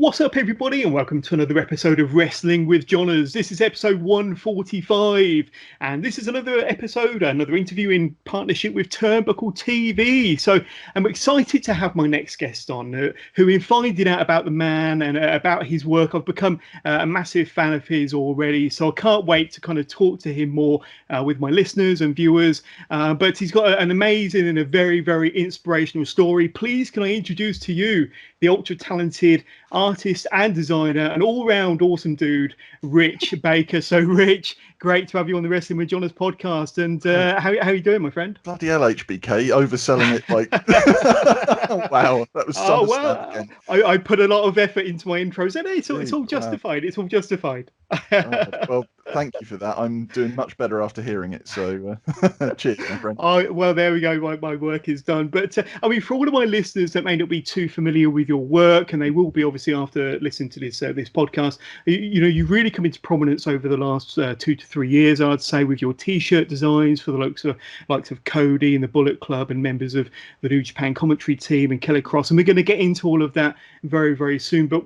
What's up, everybody, and welcome to another episode of Wrestling with Johners. This is episode 145, and this is another episode, another interview in partnership with Turnbuckle TV. So I'm excited to have my next guest on, who in finding out about the man and about his work, I've become a massive fan of his already. So I can't wait to kind of talk to him more with my listeners and viewers. But he's got an amazing and a very, very inspirational story. Please, can I introduce to you the ultra-talented artist and designer, an all-round awesome dude, Rich Baker. So, Rich, great to have you on the Wrestling with Johners podcast. And how are you doing, my friend? Bloody hell, HBK, overselling it like... Wow, that was so well, I put a lot of effort into my intros, and it's all justified. Wow. It's all justified. Well, thank you for that. I'm doing much better after hearing it. So, cheers, my friend. Well, there we go. My work is done. But I mean, for all of my listeners that may not be too familiar with your work, and they will be obviously after listening to this podcast, you've really come into prominence over the last 2 to 3 years, I'd say, with your T-shirt designs for the likes of Cody and the Bullet Club and members of the New Japan commentary team and Kelly Kross, and we're going to get into all of that very, very soon. But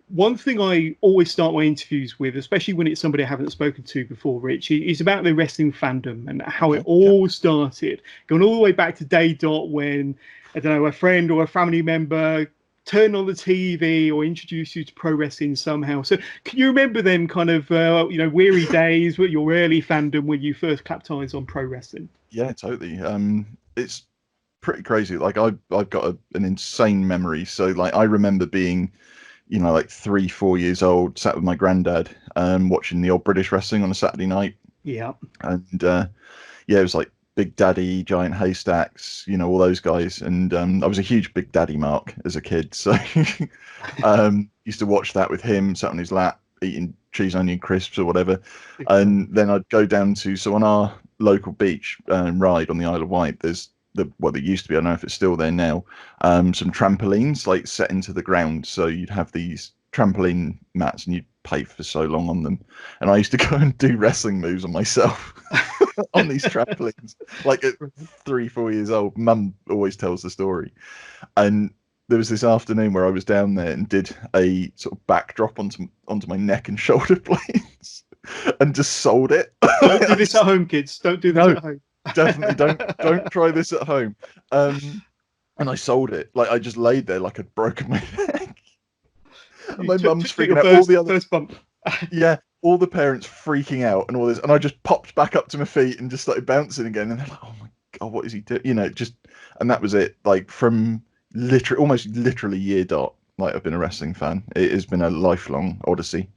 one thing I always start my interviews with, especially when it's somebody I haven't spoken to before, Rich, is about the wrestling fandom and how it all started, going all the way back to day dot when, I don't know, a friend or a family member turned on the TV or introduced you to pro wrestling somehow. So can you remember them kind of, weary days with your early fandom when you first clapped eyes on pro wrestling? Yeah, totally. It's pretty crazy. Like I've got an insane memory. So like I remember being, like 3-4 years old, sat with my granddad, watching the old British wrestling on a Saturday night. Yeah. And it was like Big Daddy, Giant Haystacks, all those guys. And I was a huge Big Daddy mark as a kid. So used to watch that with him, sat on his lap, eating cheese onion crisps or whatever. And then I'd go down so on our local beach ride on the Isle of Wight, there's there used to be, I don't know if it's still there now, some trampolines like set into the ground. So you'd have these trampoline mats and you'd pay for so long on them. And I used to go and do wrestling moves on myself on these trampolines, like at 3-4 years old. Mum always tells the story. And there was this afternoon where I was down there and did a sort of backdrop onto my neck and shoulder blades and just sold it. Don't do this at home, kids. Don't do this at home. Definitely don't try this at home. And I sold it. Like I just laid there like I'd broken my neck. And my mum's freaking out. All the other first bump. Yeah, all the parents freaking out and all this. And I just popped back up to my feet and just started bouncing again. And they're like, "Oh my god, what is he doing?" And that was it. Like from almost literally year dot. Like I've been a wrestling fan. It has been a lifelong odyssey.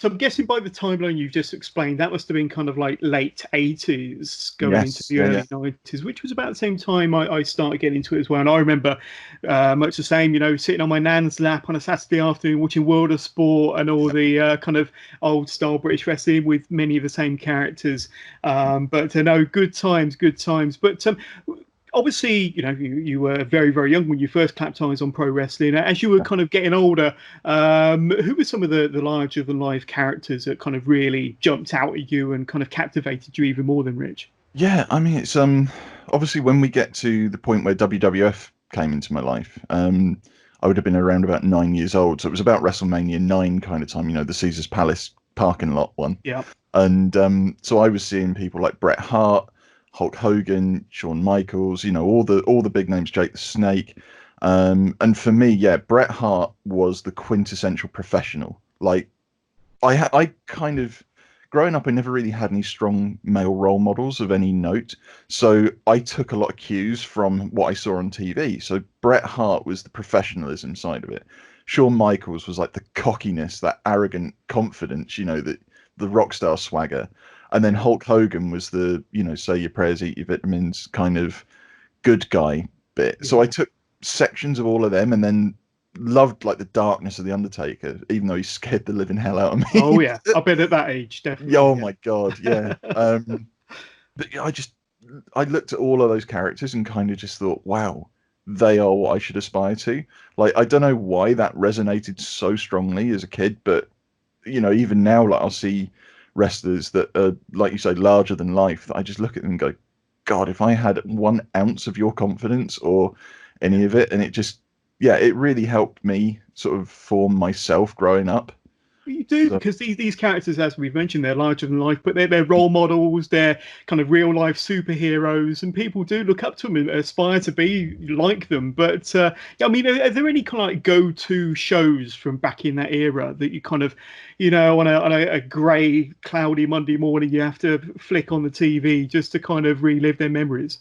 So I'm guessing by the timeline you've just explained, that must have been kind of like late 80s going into the early 90s, which was about the same time I started getting into it as well. And I remember much the same, sitting on my nan's lap on a Saturday afternoon watching World of Sport and all the kind of old style British wrestling with many of the same characters. But no, good times. But obviously, you were very, very young when you first clapped eyes on pro wrestling. As you were kind of getting older, who were some of the larger-than-life characters that kind of really jumped out at you and kind of captivated you even more than Rich? Yeah, I mean, it's obviously when we get to the point where WWF came into my life, I would have been around about 9 years old. So it was about WrestleMania 9 kind of time, the Caesars Palace parking lot one. Yeah. And so I was seeing people like Bret Hart, Hulk Hogan, Shawn Michaels, all the big names, Jake the Snake. And for me, Bret Hart was the quintessential professional. Like I kind of, growing up, I never really had any strong male role models of any note. So I took a lot of cues from what I saw on TV. So Bret Hart was the professionalism side of it. Shawn Michaels was like the cockiness, that arrogant confidence, the rock star swagger. And then Hulk Hogan was the, say your prayers, eat your vitamins kind of good guy bit. Yeah. So I took sections of all of them and then loved like the darkness of the Undertaker, even though he scared the living hell out of me. Oh yeah, I've been at that age, definitely. Oh my god, yeah. But I looked at all of those characters and kind of just thought, wow, they are what I should aspire to. Like I don't know why that resonated so strongly as a kid, but even now, like I'll see wrestlers that are, like you say, larger than life, that I just look at them and go, God, if I had 1 ounce of your confidence or any of it. And it just, it really helped me sort of form myself growing up. You do, So, because these characters, as we've mentioned, they're larger than life, but they're role models, they're kind of real life superheroes, and people do look up to them and aspire to be like them. But yeah, I mean, are there any kind of like go-to shows from back in that era that you kind of, on a grey, cloudy Monday morning, you have to flick on the TV just to kind of relive their memories?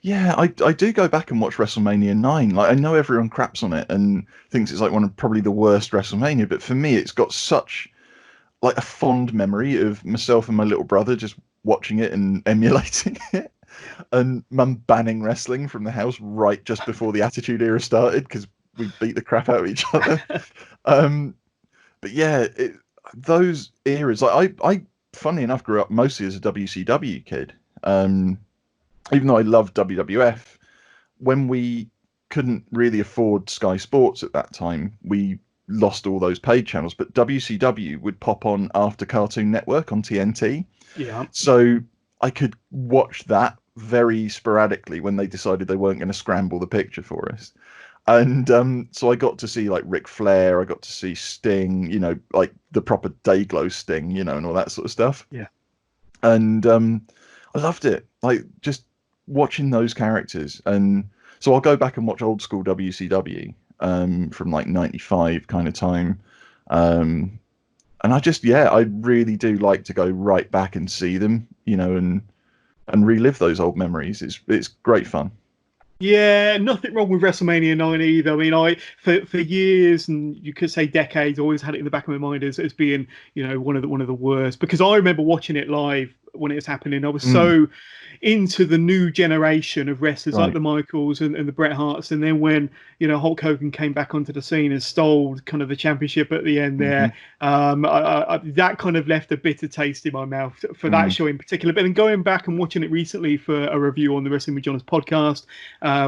yeah, I do go back and watch WrestleMania 9. Like, I know everyone craps on it and thinks it's like one of probably the worst WrestleMania, but for me, it's got such like a fond memory of myself and my little brother just watching it and emulating it, and mum banning wrestling from the house right just before the Attitude Era started because we beat the crap out of each other. But yeah, those eras, like I, funny enough, grew up mostly as a WCW kid. Even though I loved WWF, when we couldn't really afford Sky Sports at that time, we lost all those paid channels. But WCW would pop on after Cartoon Network on TNT. Yeah. So I could watch that very sporadically when they decided they weren't going to scramble the picture for us. And so I got to see like Ric Flair, I got to see Sting, like the proper Dayglow Sting, and all that sort of stuff. Yeah. And I loved it. Like just watching those characters. And so I'll go back and watch old school WCW from like 95 kind of time. And I really do like to go right back and see them, and relive those old memories. It's great fun. Yeah, nothing wrong with WrestleMania 9 either. I mean, for years, and you could say decades, always had it in the back of my mind as being, one of the worst. Because I remember watching it live when it was happening. I was so into the new generation of wrestlers like the Michaels and the Bret Harts, and then when Hulk Hogan came back onto the scene and stole kind of the championship at the end there, that kind of left a bitter taste in my mouth for that show in particular. But then going back and watching it recently for a review on the Wrestling with Johners podcast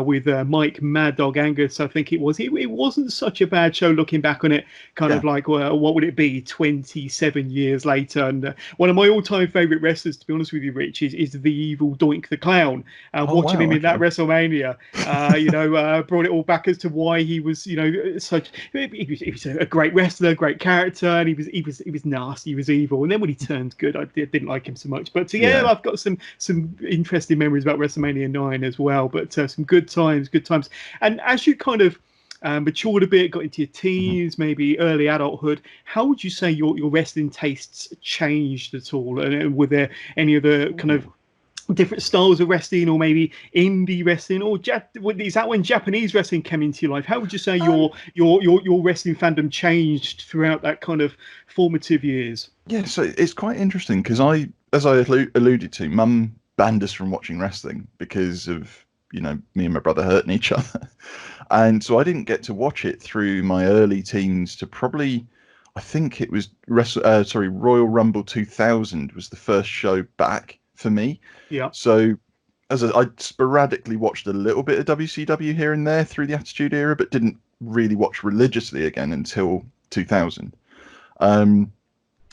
with Mike Mad Dog Angus, I think it was. It wasn't such a bad show looking back on it. Kind of like, well, what would it be 27 years later? And one of my all-time favorite wrestlers, to be honest with you, Rich, is the Evil Doink the Clown. Watching him in that WrestleMania, brought it all back as to why he was, such. He was a great wrestler, great character, and he was nasty, he was evil. And then when he turned good, I didn't like him so much. But I've got some interesting memories about WrestleMania 9 as well. But some good times. And as you kind of matured a bit, got into your teens, maybe early adulthood, how would you say your wrestling tastes changed at all? And were there any other kind of different styles of wrestling, or maybe indie wrestling, or is that when Japanese wrestling came into your life? How would you say your wrestling fandom changed throughout that kind of formative years? Yeah, so it's quite interesting because as I alluded to, Mum banned us from watching wrestling because of me and my brother hurting each other, and so I didn't get to watch it through my early teens to probably, I think it was Royal Rumble 2000 was the first show back for me. Yeah. So I sporadically watched a little bit of WCW here and there through the Attitude Era, but didn't really watch religiously again until 2000. And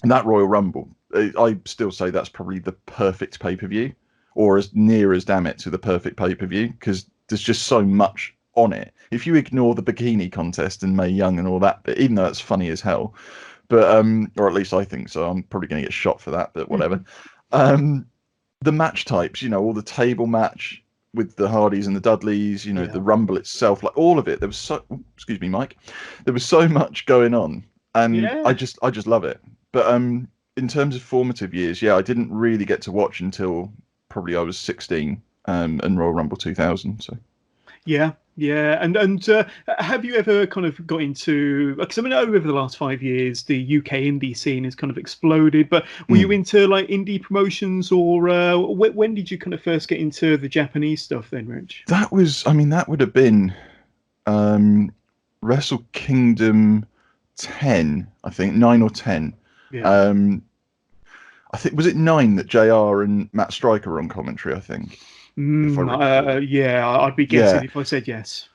that Royal Rumble, I still say that's probably the perfect pay-per-view, or as near as damn it to the perfect pay-per-view, because there's just so much on it. If you ignore the bikini contest and Mae Young and all that, but even though that's funny as hell, but or at least I think so, I'm probably going to get shot for that, but whatever. The match types, all the table match with the Hardys and the Dudleys, the Rumble itself, like all of it. There was excuse me, Mike. There was so much going on, and I just love it. But in terms of formative years, I didn't really get to watch until probably I was 16, and Royal Rumble 2000. So. Yeah. And have you ever kind of got into, because I mean, over the last 5 years, the UK indie scene has kind of exploded, but were you into like indie promotions, or when did you kind of first get into the Japanese stuff then, Rich? That would have been Wrestle-Kingdom 10, I think, 9 or 10. Yeah. I think, was it 9 that JR and Matt Stryker were on commentary, I think? I'd be guessing if I said yes.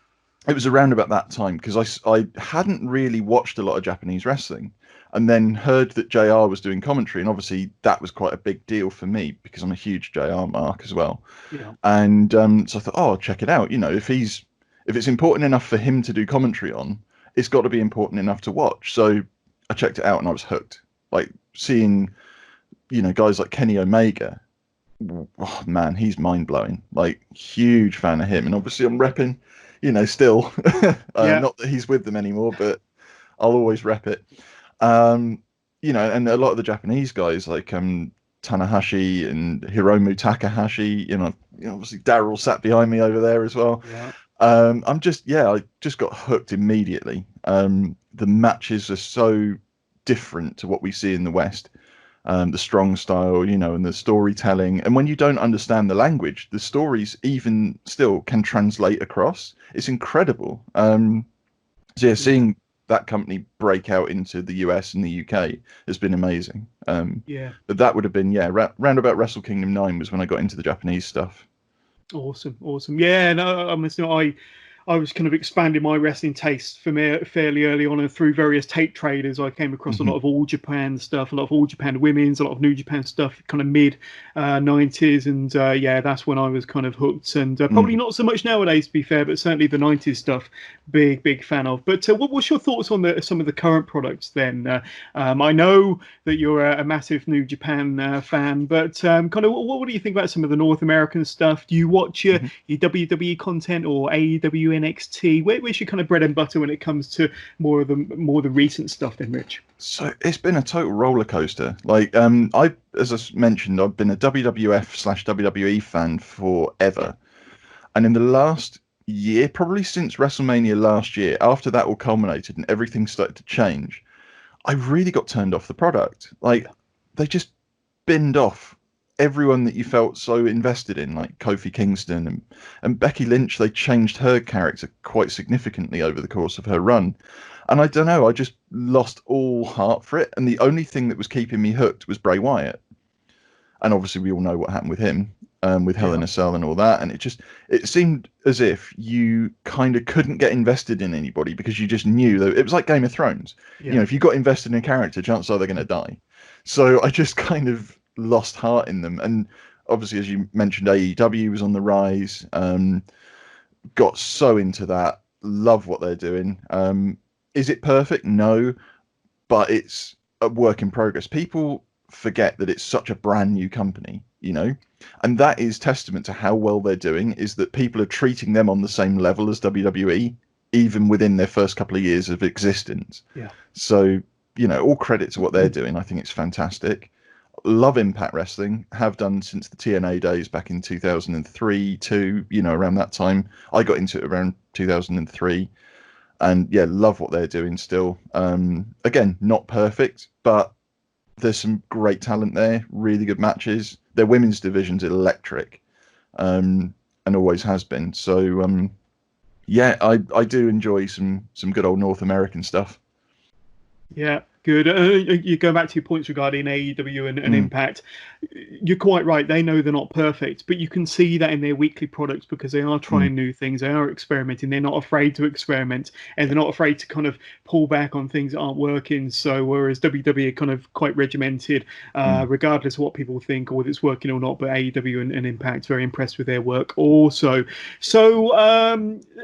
It was around about that time, because I hadn't really watched a lot of Japanese wrestling, and then heard that JR was doing commentary, and obviously that was quite a big deal for me because I'm a huge JR mark as well. Yeah. And so I thought, I'll check it out. If it's important enough for him to do commentary on, it's got to be important enough to watch. So I checked it out and I was hooked. Like seeing, guys like Kenny Omega. Oh man, he's mind blowing. Like huge fan of him, and obviously I'm repping, still. Not that he's with them anymore, but I'll always rep it. And a lot of the Japanese guys like Tanahashi and Hiromu Takahashi, obviously Daryl sat behind me over there as well. Yeah. I just got hooked immediately. The matches are so different to what we see in the West. The strong style, and the storytelling. And when you don't understand the language, the stories even still can translate across. It's incredible. Seeing that company break out into the US and the UK has been amazing. But that would have been round about Wrestle-Kingdom 9 was when I got into the Japanese stuff. Awesome. Yeah, no, I was kind of expanding my wrestling taste from fairly early on, and through various tape traders, I came across a lot of All Japan stuff, a lot of All Japan Women's, a lot of New Japan stuff, kind of mid 90s, and that's when I was kind of hooked. And probably not so much nowadays, to be fair, but certainly the 90s stuff, big fan of. But what's your thoughts on some of the current products then? I know that you're a massive New Japan fan, but kind of what do you think about some of the North American stuff? Do you watch your WWE content or AEW? NXT? Where's your kind of bread and butter when it comes to more the recent stuff then, Rich? So it's been a total roller coaster. Like as I mentioned, I've been a WWF/WWE fan forever, and in the last year, probably since WrestleMania last year, after that all culminated and everything started to change, I really got turned off the product. Like they just binned off everyone that you felt so invested in, like Kofi Kingston and Becky Lynch. They changed her character quite significantly over the course of her run, and I don't know, I just lost all heart for it. And the only thing that was keeping me hooked was Bray Wyatt, and obviously we all know what happened with him, with Hell in a Cell and all that. And it seemed as if you kind of couldn't get invested in anybody because you just knew that it was like Game of Thrones. If you got invested in a character, chances are they're going to die. So I just kind of lost heart in them. And obviously, as you mentioned, AEW was on the rise. Got so into that. Love what they're doing. Is it perfect? No, but it's a work in progress. People forget that it's such a brand new company, and that is testament to how well they're doing, is that people are treating them on the same level as WWE, even within their first couple of years of existence. So all credit to what they're doing. I think it's fantastic. Love Impact Wrestling, have done since the TNA days back in 2003 to around that time. I got into it around 2003, and love what they're doing still. Again, not perfect, but there's some great talent there, really good matches. Their women's division's electric, and always has been. So I do enjoy some good old North American stuff. Yeah, good. You go back to your points regarding AEW and Impact. You're quite right. They know they're not perfect, but you can see that in their weekly products because they are trying new things. They are experimenting. They're not afraid to experiment, and they're not afraid to kind of pull back on things that aren't working. So whereas WWE are kind of quite regimented, regardless of what people think or whether it's working or not, but AEW and Impact, very impressed with their work also. So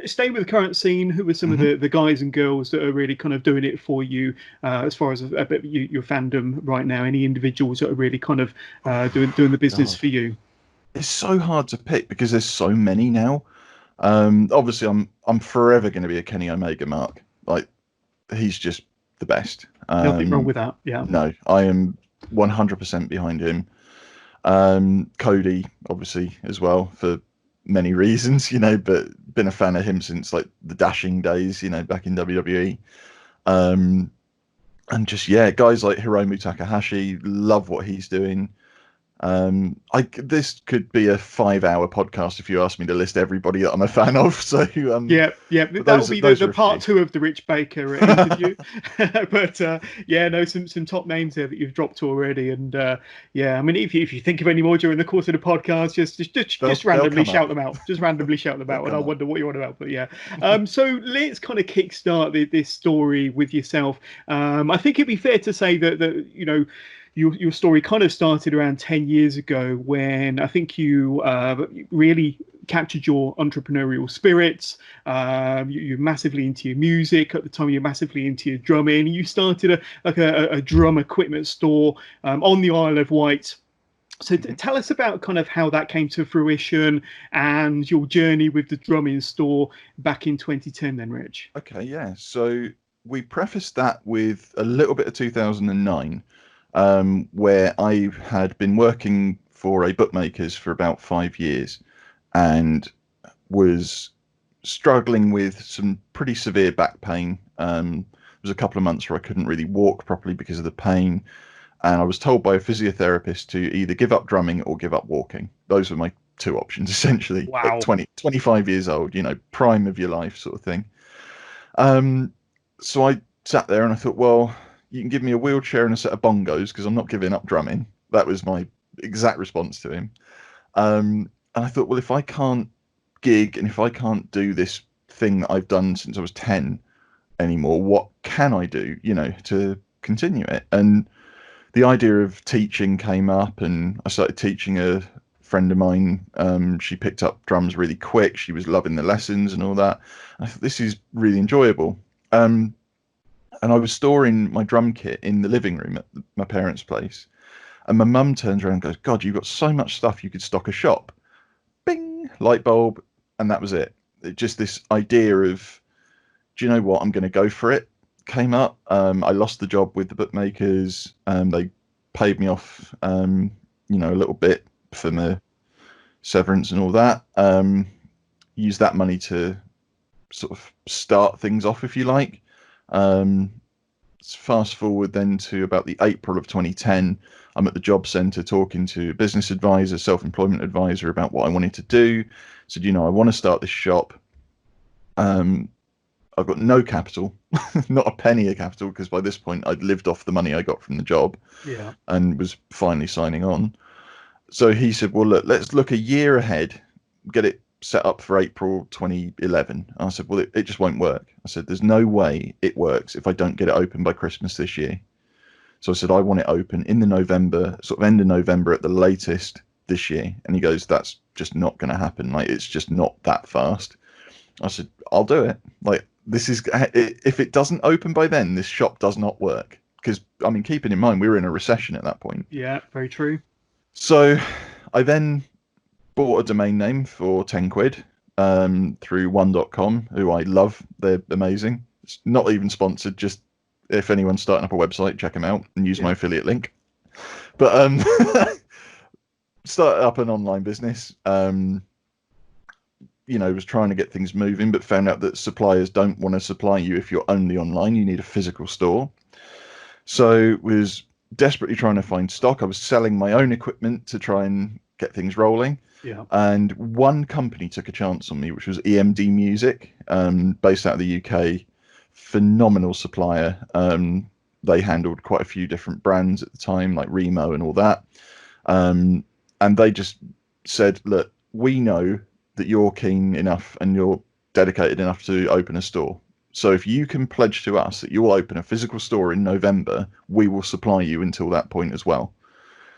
staying with the current scene, who are some of the guys and girls that are really kind of doing it for you as far as your fandom right now? Any individuals that are really kind of doing the business for you? It's so hard to pick because there's so many now. Obviously, I'm forever going to be a Kenny Omega mark. Like, he's just the best. Nothing wrong with that. Yeah. No, I am 100% behind him. Cody, obviously, as well, for many reasons, but been a fan of him since like the Dashing days, back in WWE. And just guys like Hiromu Takahashi, love what he's doing. This could be a 5-hour podcast if you ask me to list everybody that I'm a fan of. So that'll be the part 2 of the Rich Baker interview. But some top names there that you've dropped already. And I mean, if you think of any more during the course of the podcast, just randomly shout them out. Just randomly shout them out, and I'll wonder what you're on about. But so let's kind of kickstart this story with yourself. I think it'd be fair to say that your story kind of started around 10 years ago when I think you really captured your entrepreneurial spirits. You're massively into your music at the time. You're massively into your drumming. You started a drum equipment store on the Isle of Wight. So tell us about kind of how that came to fruition and your journey with the drumming store back in 2010 then, Rich. Okay, yeah. So we prefaced that with a little bit of 2009, where I had been working for a bookmaker's for about 5 years and was struggling with some pretty severe back pain. There was a couple of months where I couldn't really walk properly because of the pain. And I was told by a physiotherapist to either give up drumming or give up walking. Those were my two options, essentially. Wow. At 25 years old, prime of your life sort of thing. So I sat there and I thought, well, you can give me a wheelchair and a set of bongos because I'm not giving up drumming. That was my exact response to him. And I thought, well, if I can't gig and if I can't do this thing that I've done since I was 10 anymore, what can I do, to continue it? And the idea of teaching came up, and I started teaching a friend of mine. She picked up drums really quick. She was loving the lessons and all that. I thought, this is really enjoyable. And I was storing my drum kit in the living room at my parents' place. And my mum turns around and goes, God, you've got so much stuff, you could stock a shop. Bing, light bulb. And that was it. Just this idea of, do you know what? I'm going to go for it. Came up. I lost the job with the bookmakers. They paid me off, a little bit for my severance and all that. Used that money to sort of start things off, if you like. Fast forward then to about the April of 2010. I'm at the job centre talking to a business advisor, self-employment advisor about what I wanted to do. Said, I want to start this shop. I've got no capital, not a penny of capital, because by this point I'd lived off the money I got from the job, and was finally signing on. So he said, well, look, let's look a year ahead, get it set up for April 2011. I said, well, it just won't work. I said, there's no way it works if I don't get it open by Christmas this year. So I said, I want it open in the November, sort of end of November at the latest this year. And he goes, that's just not going to happen. Like, it's just not that fast. I said, I'll do it. Like, this is, if it doesn't open by then, this shop does not work. Because, keeping in mind, we were in a recession at that point. Yeah, very true. So I then bought a domain name for 10 quid through one.com, who I love. They're amazing. It's not even sponsored, just if anyone's starting up a website, check them out and use my affiliate link. But started up an online business. Was trying to get things moving, but found out that suppliers don't want to supply you if you're only online. You need a physical store. So was desperately trying to find stock. I was selling my own equipment to try and get things rolling. Yeah. And one company took a chance on me, which was EMD Music, based out of the UK. Phenomenal supplier. They handled quite a few different brands at the time, like Remo and all that. And they just said, look, we know that you're keen enough and you're dedicated enough to open a store. So if you can pledge to us that you'll open a physical store in November, we will supply you until that point as well.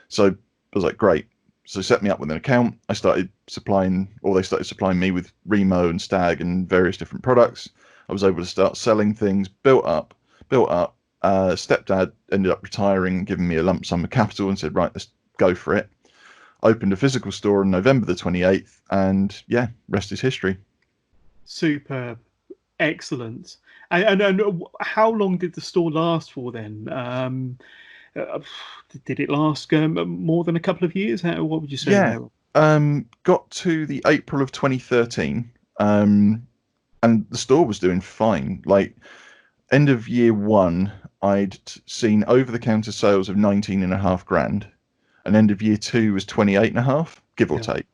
So I was like, great. So set me up with an account. I started supplying, or they started supplying me with Remo and Stag and various different products. I was able to start selling things, built up. Stepdad ended up retiring, giving me a lump sum of capital and said, right, let's go for it. Opened a physical store on November the 28th, and rest is history. Superb. Excellent. And how long did the store last for then? Did it last more than a couple of years? What would you say? Yeah. Got to the April of 2013, and the store was doing fine. Like, end of year one, I'd seen over-the-counter sales of 19.5 grand. And end of year two was 28.5, give or take.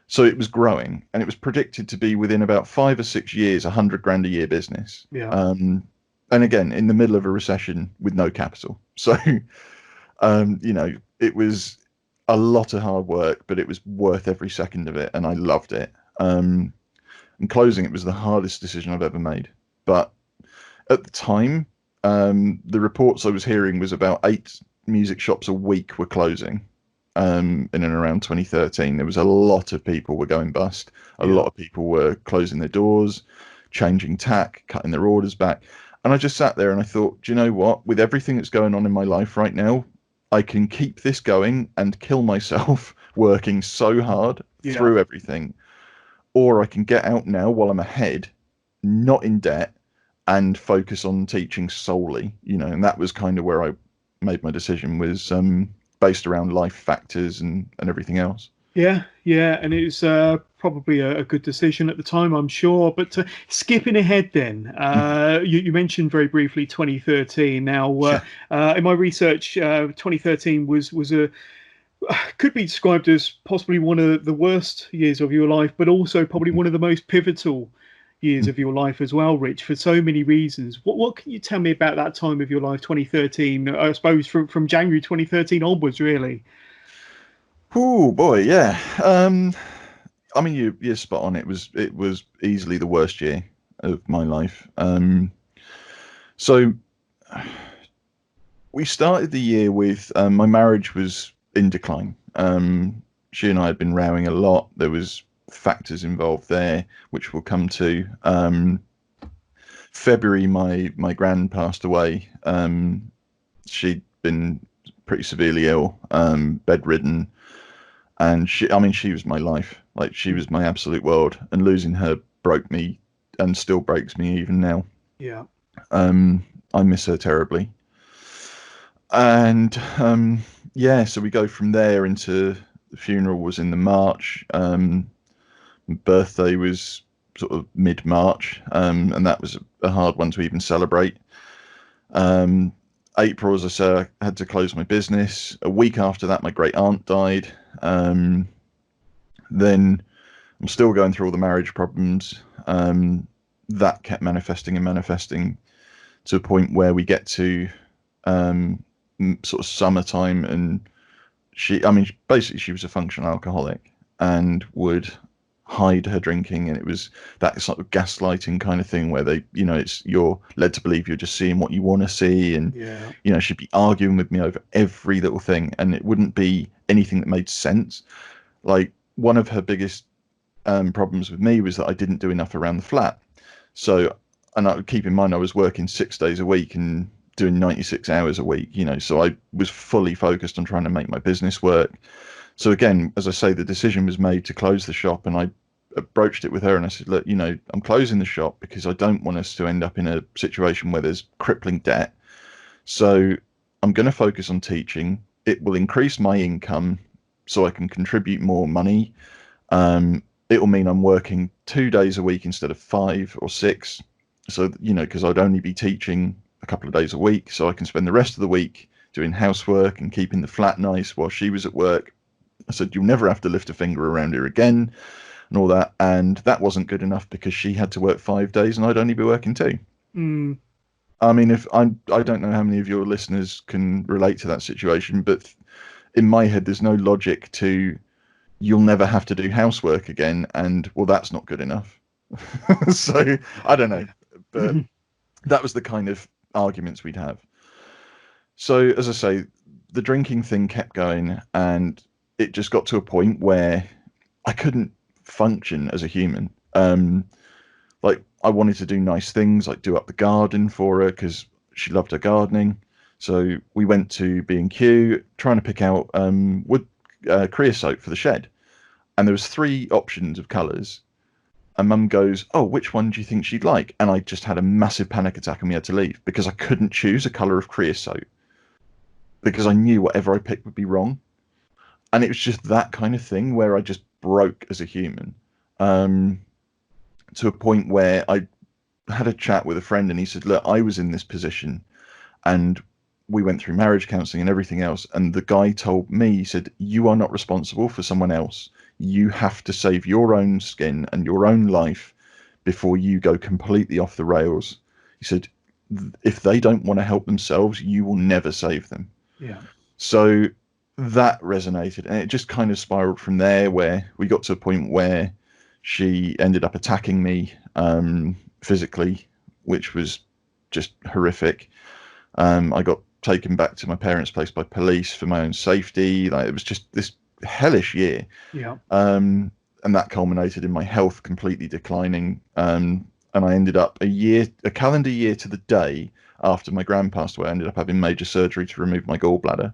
So it was growing, and it was predicted to be within about 5 or 6 years, 100 grand a year business. Yeah. And again, in the middle of a recession with no capital. So, it was a lot of hard work, but it was worth every second of it, and I loved it. And closing it was the hardest decision I've ever made. But at the time, the reports I was hearing was about 8 music shops a week were closing, in and around 2013. There was a lot of people were going bust. A lot of people were closing their doors, changing tack, cutting their orders back. And I just sat there and I thought, do you know what? With everything that's going on in my life right now, I can keep this going and kill myself working so hard through everything. Or I can get out now while I'm ahead, not in debt, and focus on teaching solely, you know. And that was kind of where I made my decision, was based around life factors and everything else. Yeah, and it was probably a good decision at the time, I'm sure. But skipping ahead then, you mentioned very briefly 2013. Now, in my research, 2013 was a could be described as possibly one of the worst years of your life, but also probably one of the most pivotal years of your life as well, Rich, for so many reasons. What can you tell me about that time of your life, 2013? I suppose from January 2013 onwards, really. Oh boy, yeah. I mean, you're spot on. It was easily the worst year of my life. So we started the year with my marriage was in decline. She and I had been rowing a lot. There was factors involved there, which we'll come to. February, my gran passed away. She'd been pretty severely ill, bedridden. And she was my life. Like, she was my absolute world, and losing her broke me and still breaks me even now. Yeah. I miss her terribly. And so we go from there into the funeral was in the March. Birthday was sort of mid-March, and that was a hard one to even celebrate. April, as I said, I had to close my business. A week after that, my great aunt died. Then I'm still going through all the marriage problems. That kept manifesting and manifesting to a point where we get to sort of summertime, and basically she was a functional alcoholic and would hide her drinking, and it was that sort of gaslighting kind of thing where you're led to believe you're just seeing what you want to see, and she'd be arguing with me over every little thing, and it wouldn't be anything that made sense. Like, one of her biggest problems with me was that I didn't do enough around the flat. So, and I keep in mind I was working 6 days a week and doing 96 hours a week, so I was fully focused on trying to make my business work. So again, as I say, the decision was made to close the shop, and I approached it with her and I said, look, I'm closing the shop because I don't want us to end up in a situation where there's crippling debt. So I'm going to focus on teaching. It will increase my income so I can contribute more money. It will mean I'm working 2 days a week instead of 5 or 6. So, because I'd only be teaching a couple of days a week, so I can spend the rest of the week doing housework and keeping the flat nice while she was at work. I said, you'll never have to lift a finger around here again, and all that. And that wasn't good enough because she had to work 5 days and I'd only be working 2. I mean, I don't know how many of your listeners can relate to that situation, but in my head, there's no logic to, you'll never have to do housework again, and well, that's not good enough. So I don't know, but that was the kind of arguments we'd have. So as I say, the drinking thing kept going, and it just got to a point where I couldn't function as a human. Like, I wanted to do nice things, like do up the garden for her because she loved her gardening. So we went to B&Q trying to pick out wood creosote for the shed, and there was 3 options of colours. And Mum goes, oh, which one do you think she'd like? And I just had a massive panic attack and we had to leave because I couldn't choose a colour of creosote because I knew whatever I picked would be wrong. And it was just that kind of thing where I just broke as a human, to a point where I had a chat with a friend and he said, look, I was in this position and we went through marriage counselling and everything else. And the guy told me, he said, you are not responsible for someone else. You have to save your own skin and your own life before you go completely off the rails. He said, if they don't want to help themselves, you will never save them. Yeah. So that resonated, and it just kind of spiraled from there, where we got to a point where she ended up attacking me physically, which was just horrific. I got taken back to my parents' place by police for my own safety. Like, it was just this hellish year. Yeah. And that culminated in my health completely declining. And I ended up a calendar year to the day after my gran passed away, I ended up having major surgery to remove my gallbladder,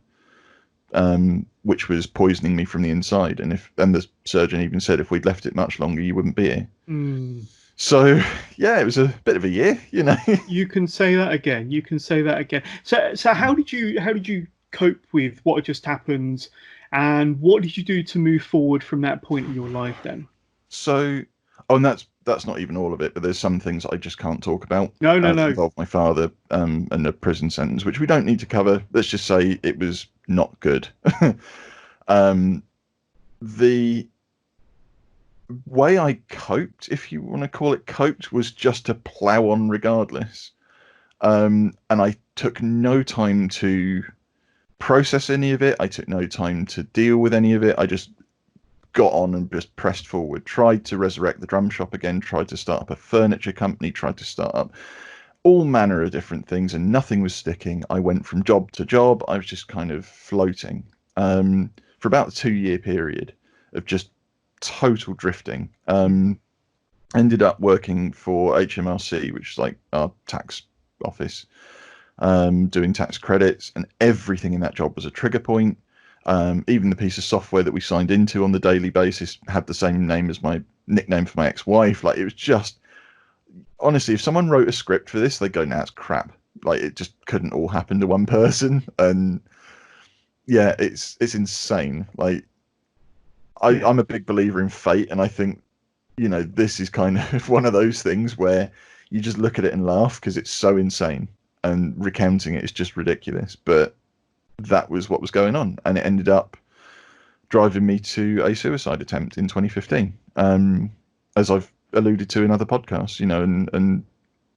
which was poisoning me from the inside. And the surgeon even said, if we'd left it much longer, you wouldn't be here. Mm. So yeah, it was a bit of a year, you know. You can say that again. You can say that again. So how did you cope with what had just happened, and what did you do to move forward from that point in your life then? So, and that's not even all of it, but there's some things I just can't talk about. No. Involve my father and a prison sentence, which we don't need to cover. Let's just say it was not good. The way I coped, if you want to call it coped, was just to plow on regardless. And I took no time to process any of it. I took no time to deal with any of it. I just got on and just pressed forward, tried to resurrect the drum shop again, tried to start up a furniture company, tried to start up all manner of different things, and nothing was sticking. I went from job to job. I was just kind of floating for about a 2-year period of just total drifting. Ended up working for HMRC, which is like our tax office, doing tax credits, and everything in that job was a trigger point. Even the piece of software that we signed into on the daily basis had the same name as my nickname for my ex-wife. Like, it was just, honestly, if someone wrote a script for this, they'd go, nah, it's crap. Like, it just couldn't all happen to one person. And yeah, it's insane. Like, I'm a big believer in fate, and I think, you know, this is kind of one of those things where you just look at it and laugh because it's so insane, and recounting it is just ridiculous. But that was what was going on, and it ended up driving me to a suicide attempt in 2015, as I've alluded to in other podcasts, you know, and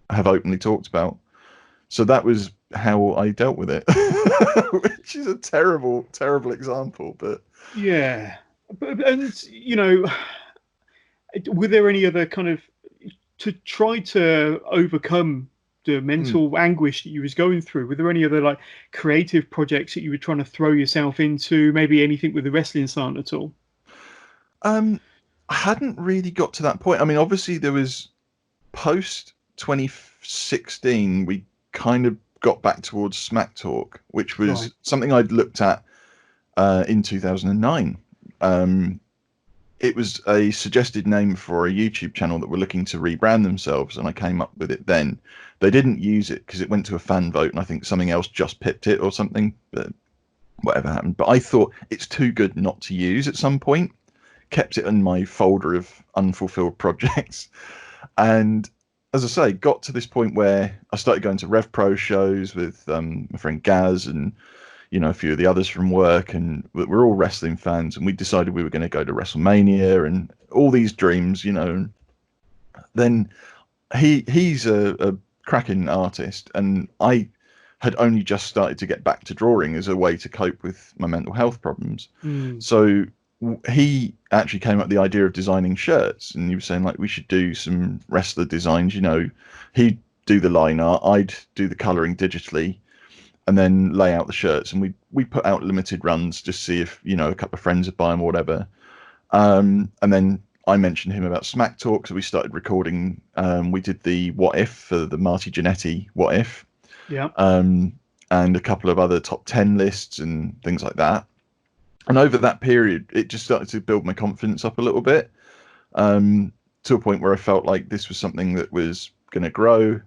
have openly talked about. So that was how I dealt with it, which is a terrible example, but Yeah. And you know, were there any other kind of, to try to overcome the mental anguish that you was going through, were there any other like creative projects that you were trying to throw yourself into, maybe anything with the wrestling side at all? I hadn't really got to that point. I mean, obviously there was post 2016, we kind of got back towards Smack Talk, which was something I'd looked at in 2009. It was a suggested name for a YouTube channel that were looking to rebrand themselves, and I came up with it then. They didn't use it because it went to a fan vote, and I think something else just pipped it or something, but whatever happened. But I thought it's too good not to use at some point. Kept it in my folder of unfulfilled projects. And as I say, got to this point where I started going to Rev Pro shows with my friend Gaz and, you know, a few of the others from work, and we're all wrestling fans, and we decided we were going to go to WrestleMania and all these dreams, you know. And then he's a cracking artist, and I had only just started to get back to drawing as a way to cope with my mental health problems. So he actually came up with the idea of designing shirts, and he was saying, like, we should do some wrestler designs, you know. He'd do the line art, I'd do the coloring digitally, and then lay out the shirts, and we put out limited runs just see if, you know, a couple of friends would buy them or whatever. And then I mentioned him about Smack Talk, so we started recording. We did the What If for the Marty Jannetty What If, and a couple of other top 10 lists and things like that. And over that period, it just started to build my confidence up a little bit, to a point where I felt like this was something that was going to grow.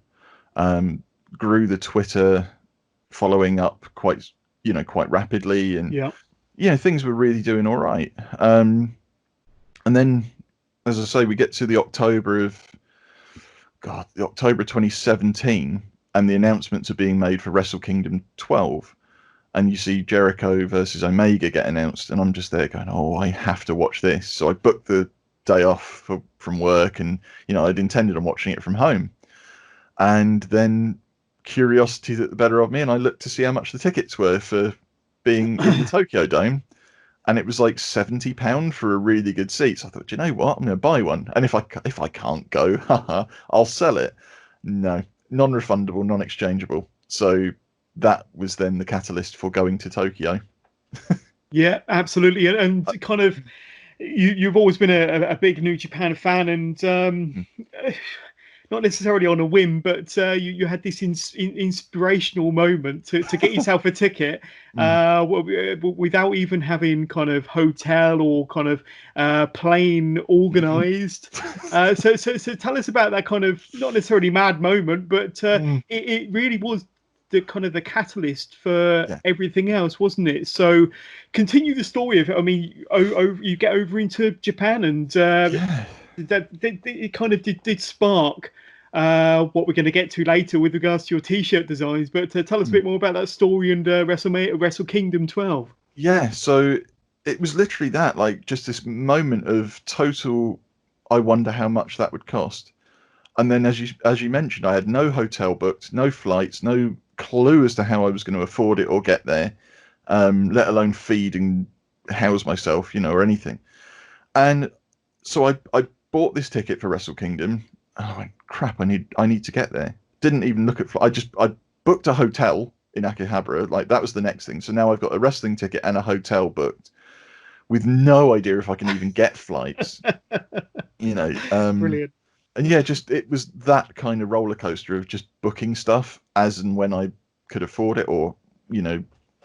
Grew the Twitter following up quite rapidly, and things were really doing all right. And then, as I say, we get to the October 2017, and the announcements are being made for Wrestle-Kingdom 12, and you see Jericho versus Omega get announced, and I'm just there going, oh, I have to watch this. So I booked the day off from work, and, you know, I'd intended on watching it from home, and then curiosity got the better of me, and I looked to see how much the tickets were for being in the Tokyo Dome, and it was like £70 for a really good seat. So I thought, you know what, I'm going to buy one, and if I can't go, I'll sell it. No, non-refundable, non-exchangeable. So that was then the catalyst for going to Tokyo. Yeah, absolutely. And kind of, you've always been a big New Japan fan, and not necessarily on a whim, but you had this inspirational moment to get yourself a ticket without even having kind of hotel or kind of plane organised. So tell us about that kind of not necessarily mad moment, but it really was the kind of the catalyst for everything else, wasn't it? So continue the story of it. I mean, you get over into Japan, and that it kind of did spark what we're going to get to later with regards to your t-shirt designs. But tell us a bit more about that story and Wrestle-Kingdom 12. Yeah, so it was literally that, like just this moment of total, I wonder how much that would cost. And then as you mentioned, I had no hotel booked, no flights, no clue as to how I was going to afford it or get there, let alone feed and house myself, or anything. And so I bought this ticket for Wrestle-Kingdom, and I went, crap, I need to get there. Didn't even look at I booked a hotel in Akihabara, like that was the next thing. So now I've got a wrestling ticket and a hotel booked, with no idea if I can even get flights. Brilliant. And yeah, just it was that kind of roller coaster of just booking stuff as and when I could afford it, or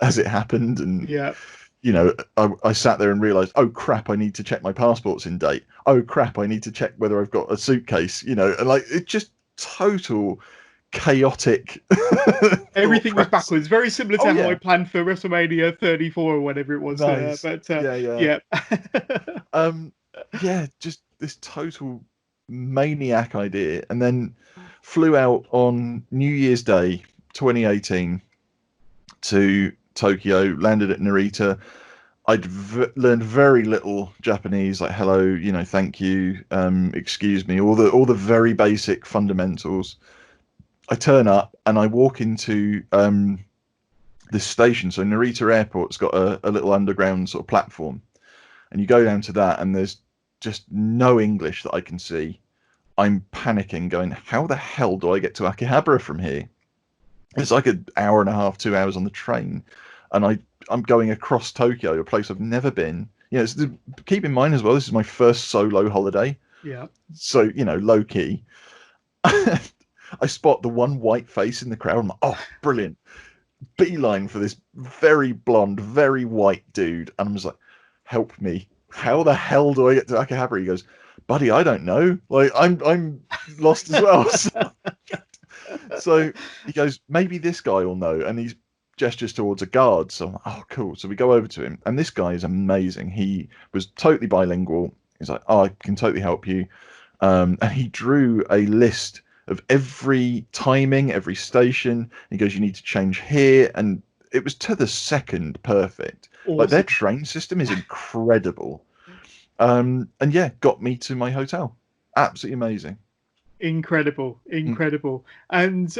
as it happened. And I sat there and realized, oh crap, I need to check my passport's in date. Oh crap, I need to check whether I've got a suitcase. And like it just total chaotic. Everything was backwards, very similar to how I planned for WrestleMania 34 or whatever it was. Nice. Just this total maniac idea. And then flew out on New Year's Day 2018 to Tokyo, landed at Narita. I'd learned very little Japanese, like hello, thank you, excuse me, all the very basic fundamentals. I turn up and I walk into this station. So Narita Airport's got a little underground sort of platform, and you go down to that, and there's just no English that I can see. I'm panicking, going, how the hell do I get to Akihabara from here? It's like an hour and a half, 2 hours on the train, and I'm going across Tokyo, a place I've never been. Keep in mind as well, this is my first solo holiday. Yeah. So low key. I spot the one white face in the crowd. I'm like, oh, brilliant. Beeline for this very blonde, very white dude. And I'm just like, help me. How the hell do I get to Akihabara? He goes, buddy, I don't know. Like, I'm lost as well. So he goes, maybe this guy will know. And he gestures towards a guard. So I'm like, oh, cool. So we go over to him. And this guy is amazing. He was totally bilingual. He's like, oh, I can totally help you. And he drew a list of every timing, every station. He goes, you need to change here. And it was to the second perfect. Awesome. Like their train system is incredible. And got me to my hotel. Absolutely amazing. Incredible. And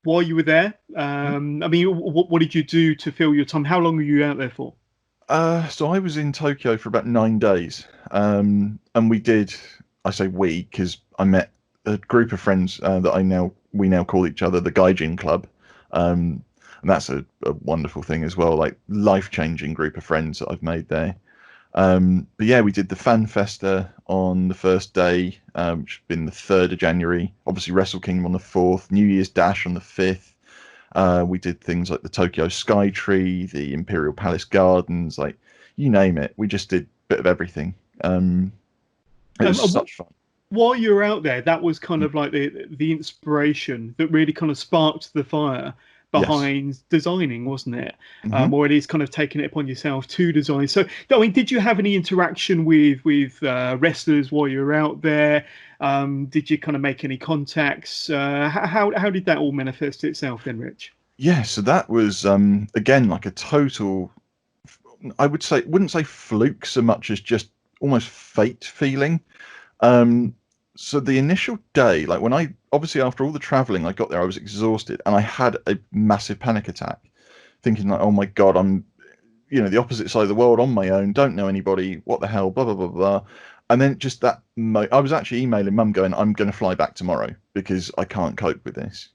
while you were there, I mean, what did you do to fill your time? How long were you out there for? So I was in Tokyo for about 9 days. And we did, I say we, because I met a group of friends that we now call each other the Gaijin Club, and that's a wonderful thing as well, like life-changing group of friends that I've made there. But yeah, we did the Fan Festa on the first day, which had been the 3rd of January. Obviously, Wrestle-Kingdom on the 4th, New Year's Dash on the 5th. We did things like the Tokyo Sky Tree, the Imperial Palace Gardens, like you name it. We just did a bit of everything. It was such fun. While you were out there, that was kind of like the inspiration that really kind of sparked the fire behind designing, wasn't it? Or at least kind of taking it upon yourself to design. So, I mean, did you have any interaction with wrestlers while you were out there? Did you kind of make any contacts? How did that all manifest itself then, Rich? Yeah, so that was again like a total, I wouldn't say fluke so much as just almost fate feeling. So the initial day, like when obviously after all the traveling, I got there, I was exhausted and I had a massive panic attack, thinking like, oh my God, I'm, the opposite side of the world on my own, don't know anybody, what the hell, blah, blah, blah, blah. And then just that, I was actually emailing mum going, I'm going to fly back tomorrow because I can't cope with this,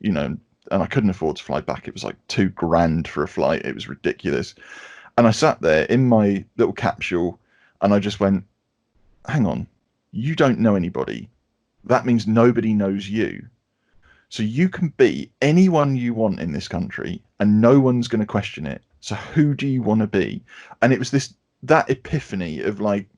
and I couldn't afford to fly back. It was like $2,000 for a flight. It was ridiculous. And I sat there in my little capsule, and I just went, hang on, you don't know anybody. That means nobody knows you. So you can be anyone you want in this country, and no one's going to question it. So who do you want to be? And it was that epiphany of like,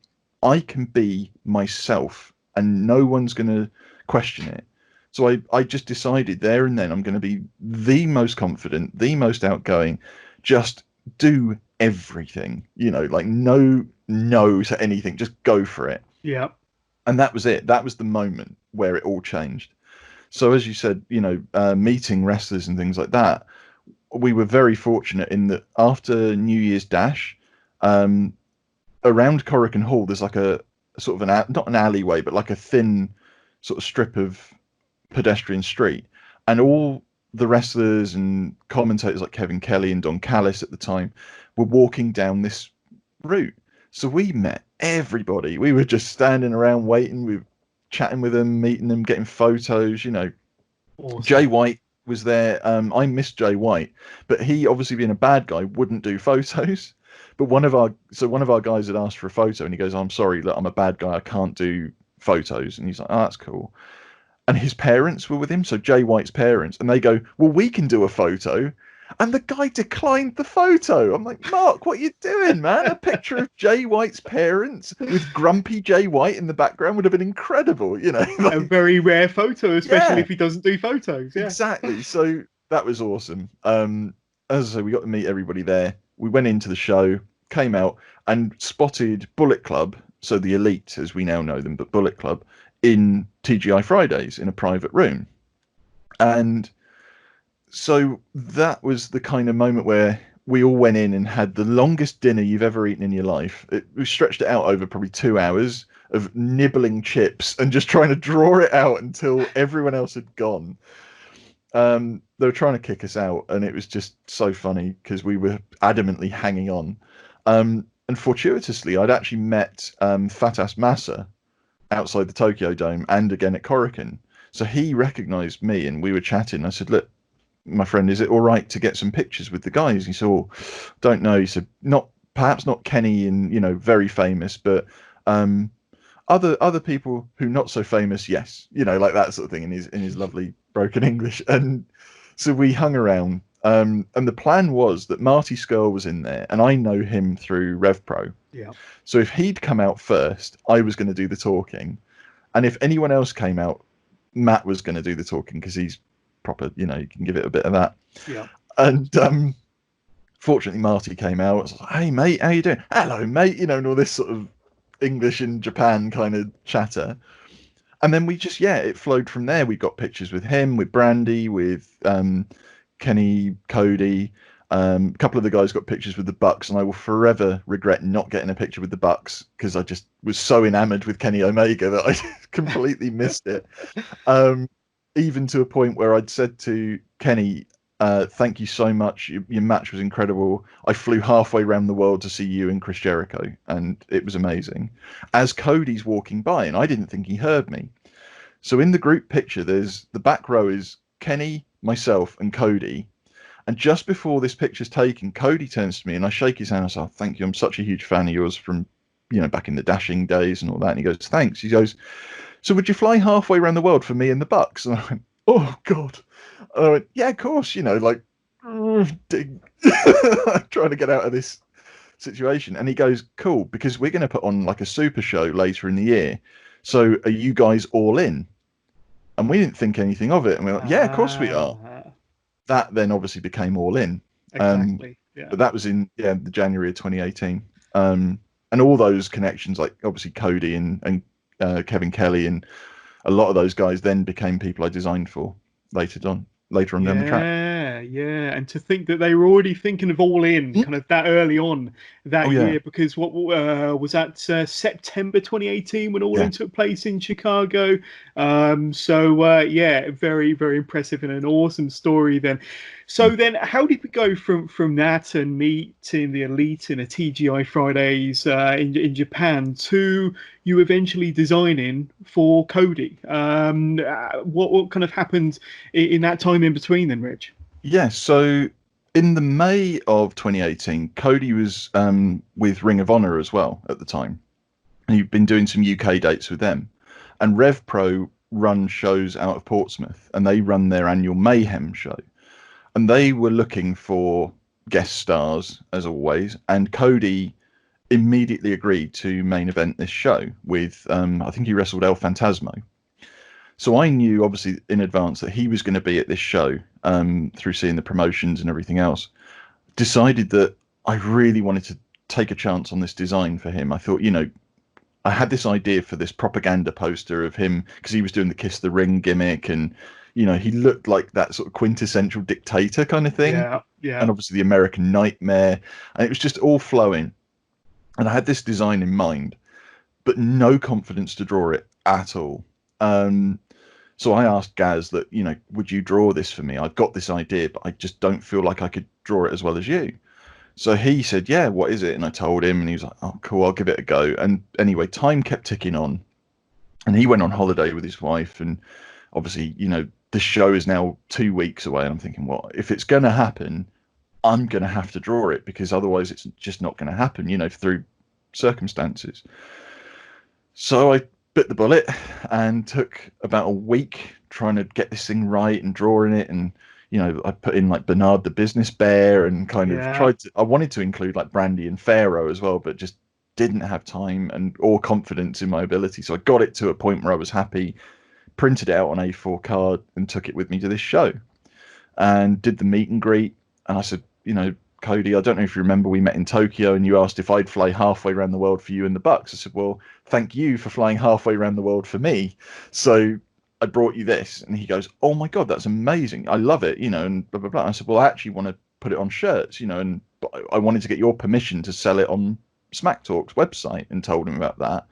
I can be myself, and no one's going to question it. So I just decided there and then I'm going to be the most confident, the most outgoing, just do everything, like no to anything, just go for it. Yeah. And that was it. That was the moment where it all changed. So as you said, meeting wrestlers and things like that, we were very fortunate in that after New Year's Dash, around Corrigan Hall, there's like a sort of not an alleyway, but like a thin sort of strip of pedestrian street, and all the wrestlers and commentators like Kevin Kelly and Don Callis at the time were walking down this route. So we met everybody. We were just standing around waiting. We were chatting with them, meeting them, getting photos. Awesome. Jay White was there. I missed Jay White, but he, obviously being a bad guy, wouldn't do photos. But one of our guys had asked for a photo, and he goes, "I'm sorry, look, I'm a bad guy. I can't do photos." And he's like, "Oh, that's cool." And his parents were with him, so Jay White's parents, and they go, "Well, we can do a photo." And the guy declined the photo. I'm like, "Mark, what are you doing, man? A picture of Jay White's parents with grumpy Jay White in the background would have been incredible, Like, a very rare photo, especially if he doesn't do photos. Yeah. Exactly. So that was awesome. As I say, we got to meet everybody there. We went into the show, came out, and spotted Bullet Club, so the Elite, as we now know them, but Bullet Club, in TGI Fridays in a private room. And so that was the kind of moment where we all went in and had the longest dinner you've ever eaten in your life. We stretched it out over probably 2 hours of nibbling chips and just trying to draw it out until everyone else had gone. They were trying to kick us out, and it was just so funny because we were adamantly hanging on. And fortuitously, I'd actually met Fat Ass Massa outside the Tokyo Dome and again at Korakuen. So he recognized me, and we were chatting. I said, "Look, my friend, is it all right to get some pictures with the guys?" He said, "Oh, don't know." He said, perhaps not Kenny and, very famous, but other people who not so famous, yes, like that sort of thing in his lovely broken English. And so we hung around. And the plan was that Marty Skrull was in there, and I know him through RevPro. Yeah. So if he'd come out first, I was going to do the talking, and if anyone else came out, Matt was going to do the talking because he's proper. You can give it a bit of that. Yeah. And fortunately, Marty came out. I was like, "Hey, mate, how you doing?" "Hello, mate." And all this sort of English in Japan kind of chatter. And then we just, it flowed from there. We got pictures with him, with Brandy, with Kenny, Cody. A couple of the guys got pictures with the Bucks, and I will forever regret not getting a picture with the Bucks because I just was so enamored with Kenny Omega that I completely missed it. Even to a point where I'd said to Kenny, "Thank you so much. Your match was incredible. I flew halfway around the world to see you and Chris Jericho, and it was amazing." As Cody's walking by, and I didn't think he heard me. So in the group picture, there's the back row is Kenny, myself, and Cody. And just before this picture's taken, Cody turns to me, and I shake his hand. I say, "Oh, thank you. I'm such a huge fan of yours from, back in the dashing days and all that." And he goes, "Thanks." He goes, "So would you fly halfway around the world for me and the Bucks?" And I went, "Oh, God." And I went, "Yeah, of course," like, ding. Trying to get out of this situation. And he goes, "Cool, because we're going to put on like a super show later in the year. So are you guys all in?" And we didn't think anything of it. And we're like, "Yeah, of course we are." That then obviously became All In. Exactly. But that was in the January of 2018. And all those connections, like obviously Cody and Kevin Kelly, and a lot of those guys then became people I designed for later on down the track. yeah. And to think that they were already thinking of All In kind of that early on that year, because what was that September 2018 when All In took place in Chicago. Yeah, very, very impressive and an awesome story then. So then how did we go from that and meeting the Elite in a TGI Fridays in Japan to you eventually designing for Cody? What kind of happened in that time in between then, Reg? Yeah, so in the May of 2018, Cody was with Ring of Honor as well at the time. And he'd been doing some UK dates with them. And Rev Pro run shows out of Portsmouth, and they run their annual Mayhem show. And they were looking for guest stars, as always, and Cody immediately agreed to main event this show with, I think he wrestled El Fantasmo. So I knew, obviously, in advance that he was going to be at this show through seeing the promotions and everything else. Decided that I really wanted to take a chance on this design for him. I thought, I had this idea for this propaganda poster of him because he was doing the Kiss the Ring gimmick, and he looked like that sort of quintessential dictator kind of thing. Yeah. And obviously the American Nightmare, and it was just all flowing. And I had this design in mind, but no confidence to draw it at all. So I asked Gaz that, would you draw this for me? I've got this idea, but I just don't feel like I could draw it as well as you. So he said, yeah, what is it? And I told him, and he was like, oh, cool, I'll give it a go. And anyway, time kept ticking on, and he went on holiday with his wife. And obviously, the show is now 2 weeks away. And I'm thinking, well, if it's going to happen, I'm going to have to draw it, because otherwise it's just not going to happen, through circumstances. So I bit the bullet and took about a week trying to get this thing right and drawing it. And I put in like Bernard the Business Bear and kind of I wanted to include like Brandy and Pharaoh as well, but just didn't have time or confidence in my ability. So I got it to a point where I was happy, printed it out on A4 card and took it with me to this show and did the meet and greet. And I said, Cody, I don't know if you remember, we met in Tokyo and you asked if I'd fly halfway around the world for you and the Bucks. I said, well, thank you for flying halfway around the world for me. So I brought you this. And he goes, oh my God, that's amazing. I love it, and blah, blah, blah. I said, well, I actually want to put it on shirts, and I wanted to get your permission to sell it on Smack Talk's website, and told him about that.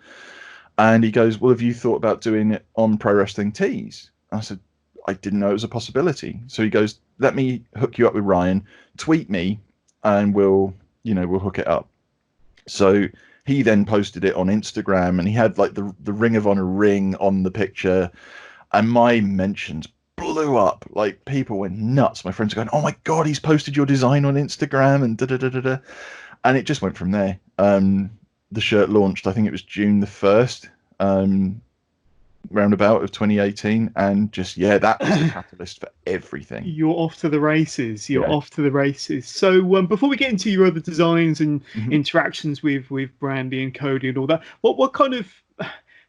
And he goes, well, have you thought about doing it on Pro Wrestling Tees? I said, I didn't know it was a possibility. So he goes, let me hook you up with Ryan, tweet me, and we'll hook it up. So he then posted it on Instagram, and he had like the Ring of Honor ring on the picture, and my mentions blew up. Like, people went nuts. My friends are going, oh my God, he's posted your design on Instagram, and da-da-da-da-da. And it just went from there. The shirt launched, I think it was June the 1st, roundabout of 2018, and just that was a catalyst for everything. You're off to the races. Off to the races. So before we get into your other designs and interactions with Brandy and Cody and all that, what kind of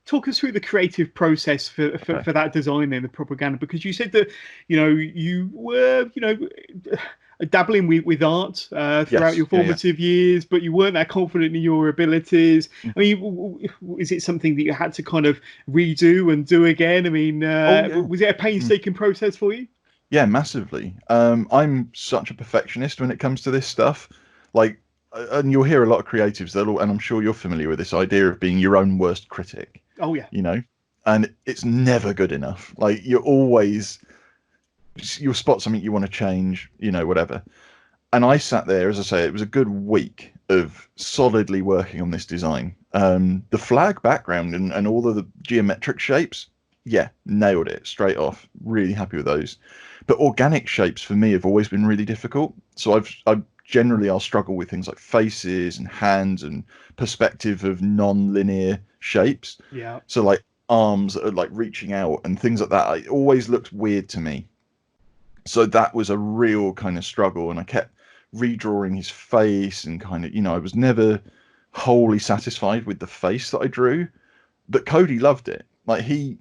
talk us through the creative process for that design then, the propaganda? Because you said that you were dabbling with art throughout your formative years, but you weren't that confident in your abilities. I mean, is it something that you had to kind of redo and do again? I mean, was it a painstaking process for you? Yeah, massively. I'm such a perfectionist when it comes to this stuff. Like, and you'll hear a lot of creatives, and I'm sure you're familiar with this idea of being your own worst critic. Oh, yeah. And it's never good enough. Like, you'll spot something you want to change, whatever. And I sat there, as I say, it was a good week of solidly working on this design. The flag background and all of the geometric shapes, nailed it straight off. Really happy with those. But organic shapes for me have always been really difficult. So I'll struggle with things like faces and hands and perspective of non-linear shapes. Yeah. So like arms that are like reaching out and things like that, it always looked weird to me. So that was a real kind of struggle, and I kept redrawing his face and kind of, I was never wholly satisfied with the face that I drew. But Cody loved it. Like, he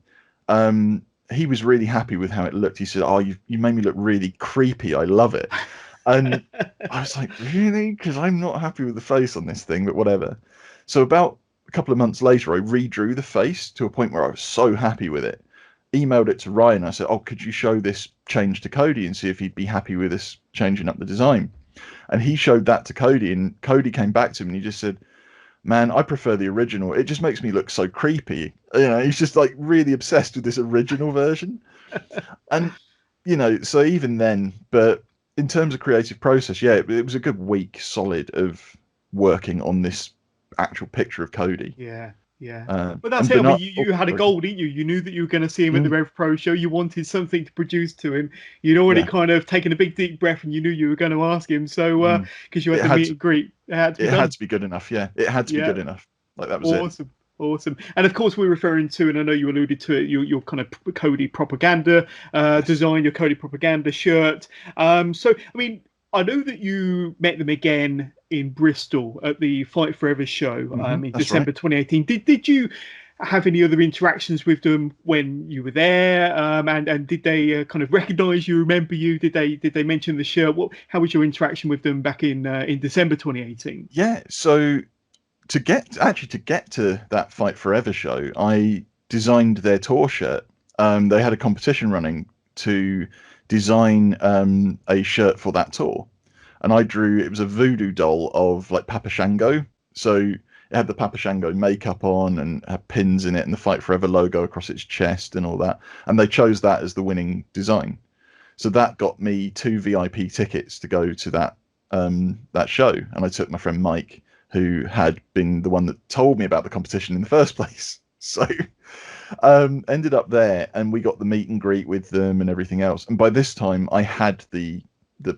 was really happy with how it looked. He said, oh, you made me look really creepy. I love it. And I was like, really? Because I'm not happy with the face on this thing, but whatever. So about a couple of months later, I redrew the face to a point where I was so happy with it. emailed it to Ryan. I said, oh, could you show this change to Cody and see if he'd be happy with us changing up the design? And he showed that to Cody, and Cody came back to him and he just said, man, I prefer the original. It just makes me look so creepy. You know, he's just like really obsessed with this original version. And, you know, so even then, but in terms of creative process, yeah, it was a good week solid of working on this actual picture of Cody. Yeah. Yeah, but that's and it. I mean, you had a goal, didn't you? You knew that you were going to see him at the Rev Pro show. You wanted something to produce to him. You'd already kind of taken a big deep breath, and you knew you were going to ask him. So, because you had the meet and greet, it had to be good enough. Yeah, it had to be good enough. Like that was awesome. Awesome. And of course, we're referring to, and I know you alluded to it, your kind of Cody propaganda design, your Cody propaganda shirt. So, I mean, I know that you met them again in Bristol at the Fight Forever show in December 2018. Did you have any other interactions with them when you were there? And did they kind of recognise you, remember you? Did they mention the shirt? How was your interaction with them back in December 2018? Yeah, so to get to that Fight Forever show, I designed their tour shirt. They had a competition running to design a shirt for that tour, and it was a voodoo doll of like Papa Shango. So it had the Papa Shango makeup on and had pins in it and the Fight Forever logo across its chest and all that, and they chose that as the winning design. So that got me 2 VIP tickets to go to that show, and I took my friend Mike, who had been the one that told me about the competition in the first place. So ended up there, and we got the meet and greet with them and everything else. And by this time I had the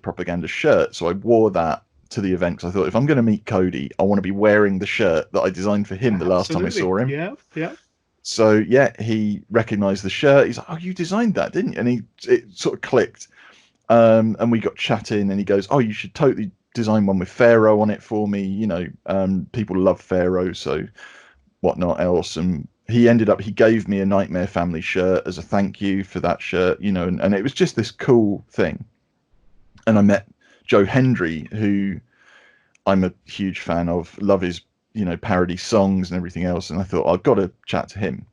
propaganda shirt, so I wore that to the event, because I thought, if I'm going to meet Cody, I want to be wearing the shirt that I designed for him the last time I saw him. Yeah. So yeah, he recognized the shirt. He's like, oh, you designed that, didn't you? And it sort of clicked. And we got chatting, and he goes, oh, you should totally design one with Pharaoh on it for me. You know, people love Pharaoh, so whatnot else. And he gave me a Nightmare Family shirt as a thank you for that shirt, you know, and it was just this cool thing. And I met Joe Hendry, who I'm a huge fan of, love his, you know, parody songs and everything else. And I thought, I've got to chat to him.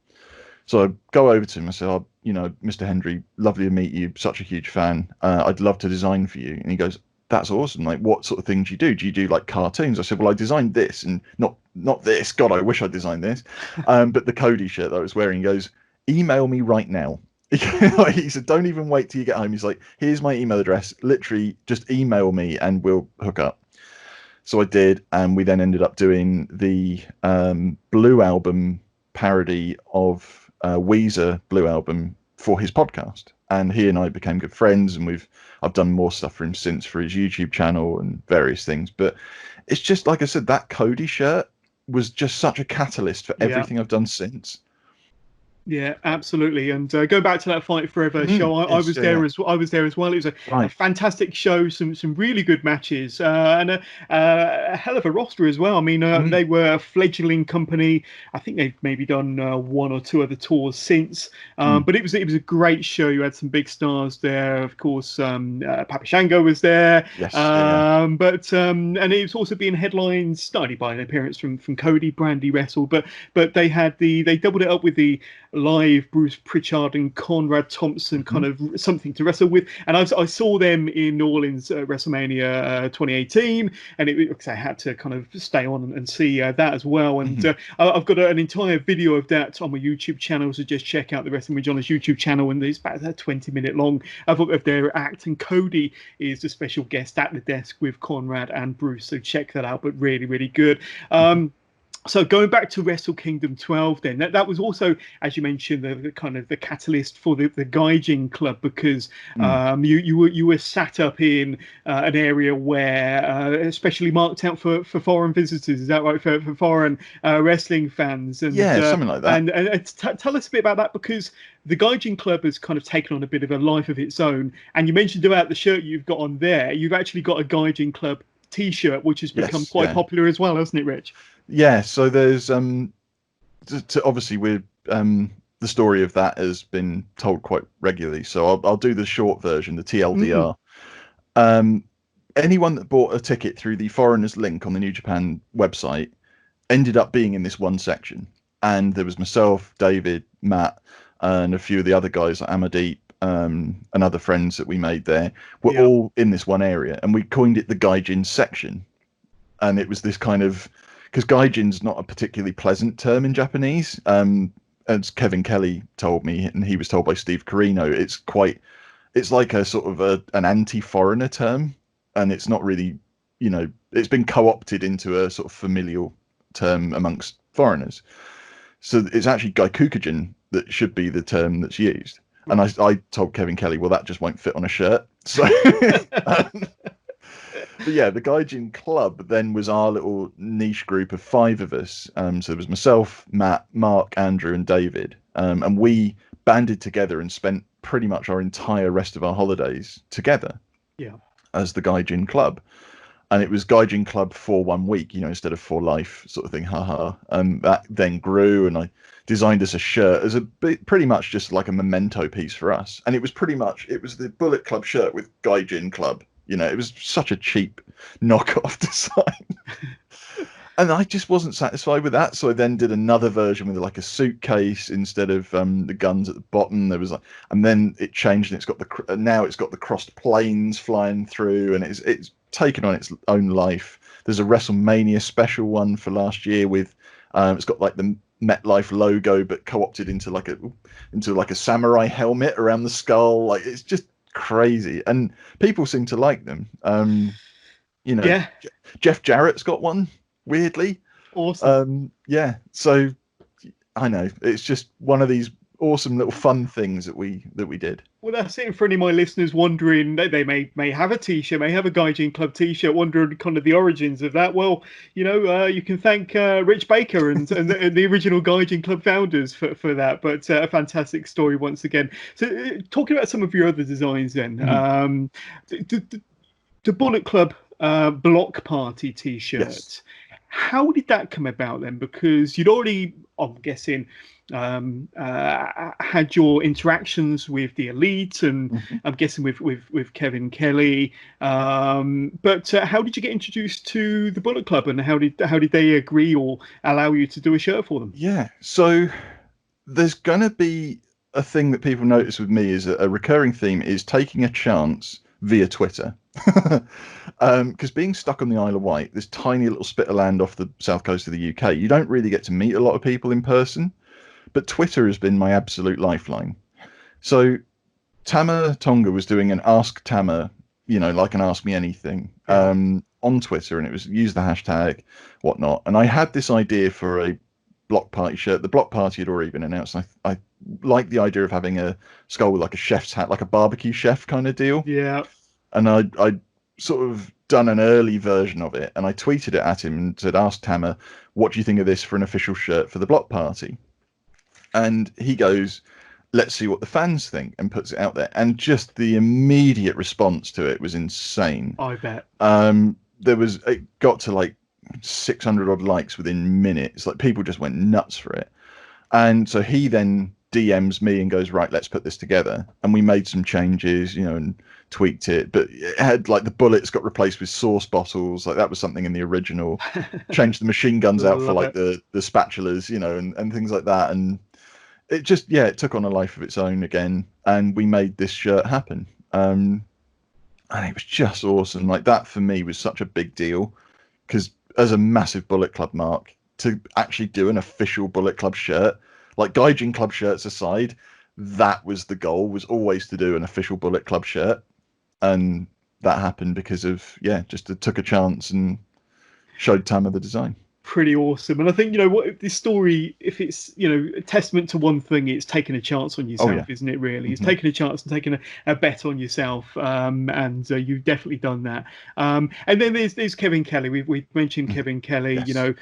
So I go over to him. I said, oh, you know, Mr. Hendry, lovely to meet you. Such a huge fan. I'd love to design for you. And he goes, that's awesome. Like, what sort of things do you do? Do you do like cartoons? I said, well, I designed this, and not this. God, I wish I designed this. But the Cody shirt that I was wearing. He goes, email me right now. He said, don't even wait till you get home. He's like, here's my email address. Literally, just email me and we'll hook up. So I did, and we then ended up doing the Blue Album parody of Weezer Blue Album for his podcast. And he and I became good friends, and I've done more stuff for him since, for his YouTube channel and various things. But it's just, like I said, that Cody shirt was just such a catalyst for everything I've done since. Yeah, absolutely. And going back to that Fight Forever show, I was there as well. It was a fantastic show, some really good matches, and a hell of a roster as well. I mean, they were a fledgling company. I think they've maybe done 1 or 2 other tours since, but it was a great show. You had some big stars there, of course. Papa Shango was there, yes, but and it was also being headlined not only by an appearance from Cody, Brandy Wrestle, but they had they doubled it up with the live Bruce Pritchard and Conrad Thompson kind of something to wrestle with. And I saw them in New Orleans WrestleMania 2018, and I had to kind of stay on and see that as well. And I've got an entire video of that on my YouTube channel, so just check out the Wrestling with Johners YouTube channel, and it's about 20-minute long of their act. And Cody is the special guest at the desk with Conrad and Bruce, so check that out. But really, really good. So going back to Wrestle-Kingdom 12, then that was also, as you mentioned, the kind of the catalyst for the Gaijin Club, because you were sat up in an area where especially marked out for foreign visitors. Is that right, for foreign wrestling fans? And, something like that. And tell us a bit about that, because the Gaijin Club has kind of taken on a bit of a life of its own. And you mentioned about the shirt you've got on there. You've actually got a Gaijin Club T-shirt, which has become quite popular as well, hasn't it, Rich? Yeah, so there's obviously the story of that has been told quite regularly. So I'll do the short version, the TLDR. Anyone that bought a ticket through the foreigners link on the New Japan website ended up being in this one section, and there was myself, David, Matt, and a few of the other guys like Amadeep, and other friends that we made there were Yeah. all in this one area, and we coined it the Gaijin section. And it was this kind of, because Gaijin's not a particularly pleasant term in Japanese. As Kevin Kelly told me, and he was told by Steve Carino, it's like a sort of an anti-foreigner term, and it's not really, it's been co-opted into a sort of familial term amongst foreigners. So it's actually Gaikukujin that should be the term that's used. And I told Kevin Kelly, well, that just won't fit on a shirt. So, but yeah, the Gaijin Club then was our little niche group of 5 of us. So there was myself, Matt, Mark, Andrew, and David. And we banded together and spent pretty much our entire rest of our holidays together. Yeah. As the Gaijin Club. And it was Gaijin Club for 1 week, instead of for life sort of thing, haha. And that then grew, and I designed us a shirt as pretty much just like a memento piece for us. And it was the Bullet Club shirt with Gaijin Club. It was such a cheap knockoff design. And I just wasn't satisfied with that, so I then did another version with like a suitcase instead of the guns at the bottom. There was and then it changed, and now it's got the crossed planes flying through, and it's taken on its own life. There's a WrestleMania special one for last year with it's got like the MetLife logo, but co-opted into like a samurai helmet around the skull. Like, it's just crazy, and people seem to like them. Yeah. Jeff Jarrett's got one. Weirdly, awesome. Yeah, so I know it's just one of these awesome little fun things that we did. Well, that's it. For any of my listeners wondering, they may have a t-shirt, may have a Gaijin Club t-shirt, wondering kind of the origins of that. Well, you can thank Rich Baker and the original Gaijin Club founders for that. But a fantastic story once again. So talking about some of your other designs then, the Bullet Club Block Party t-shirt. Yes. How did that come about then? Because you'd already, I'm guessing, had your interactions with the Elite, and I'm guessing with Kevin Kelly. But how did you get introduced to the Bullet Club, and how did they agree or allow you to do a shirt for them? Yeah, so there's gonna be a thing that people notice with me is a recurring theme is taking a chance via Twitter. Because being stuck on the Isle of Wight, this tiny little spit of land off the south coast of the UK, you don't really get to meet a lot of people in person, but Twitter has been my absolute lifeline. So Tama Tonga was doing an Ask Tama, like an Ask Me Anything, on Twitter, and it was use the hashtag whatnot, and I had this idea for a Block Party shirt. The Block Party had already been announced. I like the idea of having a skull with like a chef's hat, like a barbecue chef kind of deal. Yeah. And I'd sort of done an early version of it, and I tweeted it at him and said, ask Tama, what do you think of this for an official shirt for the Block Party? And he goes, let's see what the fans think, and puts it out there. And just the immediate response to it was insane. I bet. It got to like 600 odd likes within minutes. Like, people just went nuts for it. And so he then DMs me and goes, right, let's put this together. And we made some changes, and tweaked it, but it had like the bullets got replaced with sauce bottles. Like, that was something in the original. Changed the machine guns out for like the spatulas, and things like that. And it just, it took on a life of its own again. And we made this shirt happen. And it was just awesome. Like, that for me was such a big deal, because as a massive Bullet Club mark, to actually do an official Bullet Club shirt, like Gaijin Club shirts aside, that was the goal, was always to do an official Bullet Club shirt. And that happened because of, just took a chance and showed Tama the design. Pretty awesome. And I think, what this story, if it's, a testament to one thing, it's taking a chance on yourself, isn't it, really? It's taking a chance and taking a bet on yourself. And you've definitely done that. And then there's Kevin Kelly. We've mentioned Kevin Kelly. Yes.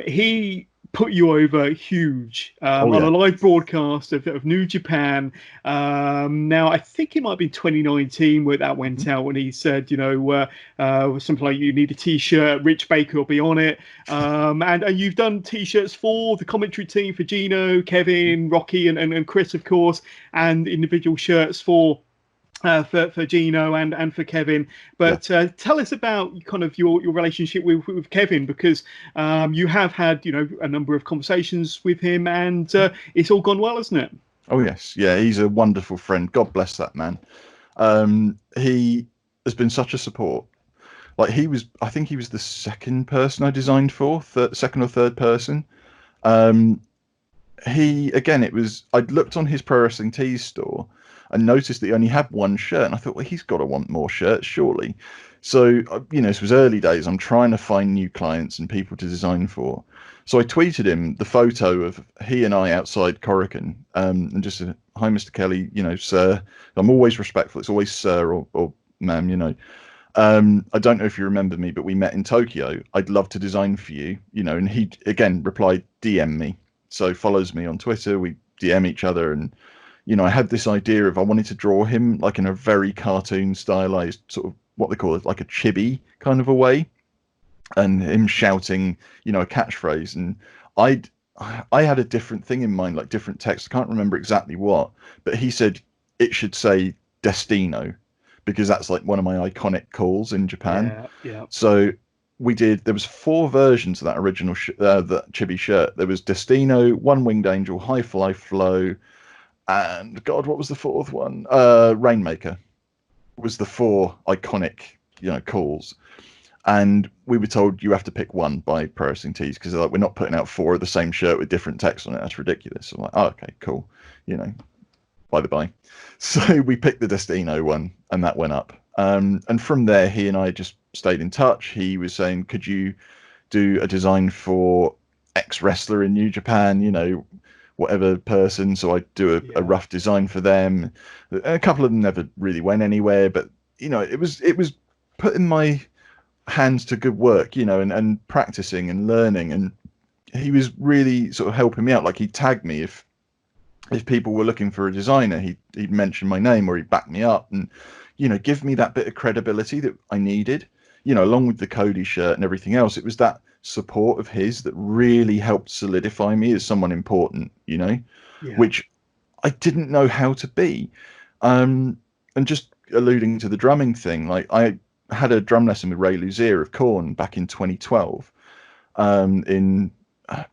He put you over huge on a live broadcast of New Japan. Now, I think it might have been 2019 where that went out, when he said, something like, you need a t-shirt, Rich Baker will be on it. And you've done t-shirts for the commentary team, for Gino, Kevin, Rocky, and Chris, of course, and individual shirts for Gino and for Kevin. But tell us about kind of your relationship with Kevin, because you have had a number of conversations with him, and it's all gone well, hasn't it? Oh yes, yeah, he's a wonderful friend. God bless that man. He has been such a support. Like I think he was the second person I designed for, second or third person. Um, I'd looked on his Pro Wrestling Tees store and noticed that he only had one shirt, and I thought, well, he's got to want more shirts, surely. So, this was early days. I'm trying to find new clients and people to design for. So I tweeted him the photo of he and I outside Corrigan, and just said, "Hi, Mr. Kelly, sir. I'm always respectful. It's always sir or ma'am. I don't know if you remember me, but we met in Tokyo. I'd love to design for you, and he again replied, DM me. So follows me on Twitter. We DM each other, and I had this idea of I wanted to draw him like in a very cartoon stylized sort of what they call it, like a chibi kind of a way, and him shouting, a catchphrase. And I had a different thing in mind, like different text. I can't remember exactly what, but he said it should say Destino, because that's like one of my iconic calls in Japan. Yeah. So there was 4 versions of that original that chibi shirt. There was Destino, One Winged Angel, High Fly Flow, and God, what was the 4th one? Rainmaker was the 4 iconic, calls. And we were told you have to pick one by Pro Wrestling Tees, because like, we're not putting out 4 of the same shirt with different text on it. That's ridiculous. So I'm like, oh, okay, cool. By the by. So we picked the Destino one, and that went up. And from there, he and I just stayed in touch. He was saying, could you do a design for X wrestler in New Japan, whatever person. So I do a rough design for them. A couple of them never really went anywhere, but it was putting my hands to good work, and practicing and learning. And he was really sort of helping me out. Like, he'd tag me if people were looking for a designer, he'd mention my name, or he'd back me up and, give me that bit of credibility that I needed, along with the Cody shirt and everything else. It was that support of his that really helped solidify me as someone important, which I didn't know how to be. And just alluding to the drumming thing, like I had a drum lesson with Ray Luzier of Korn back in 2012, in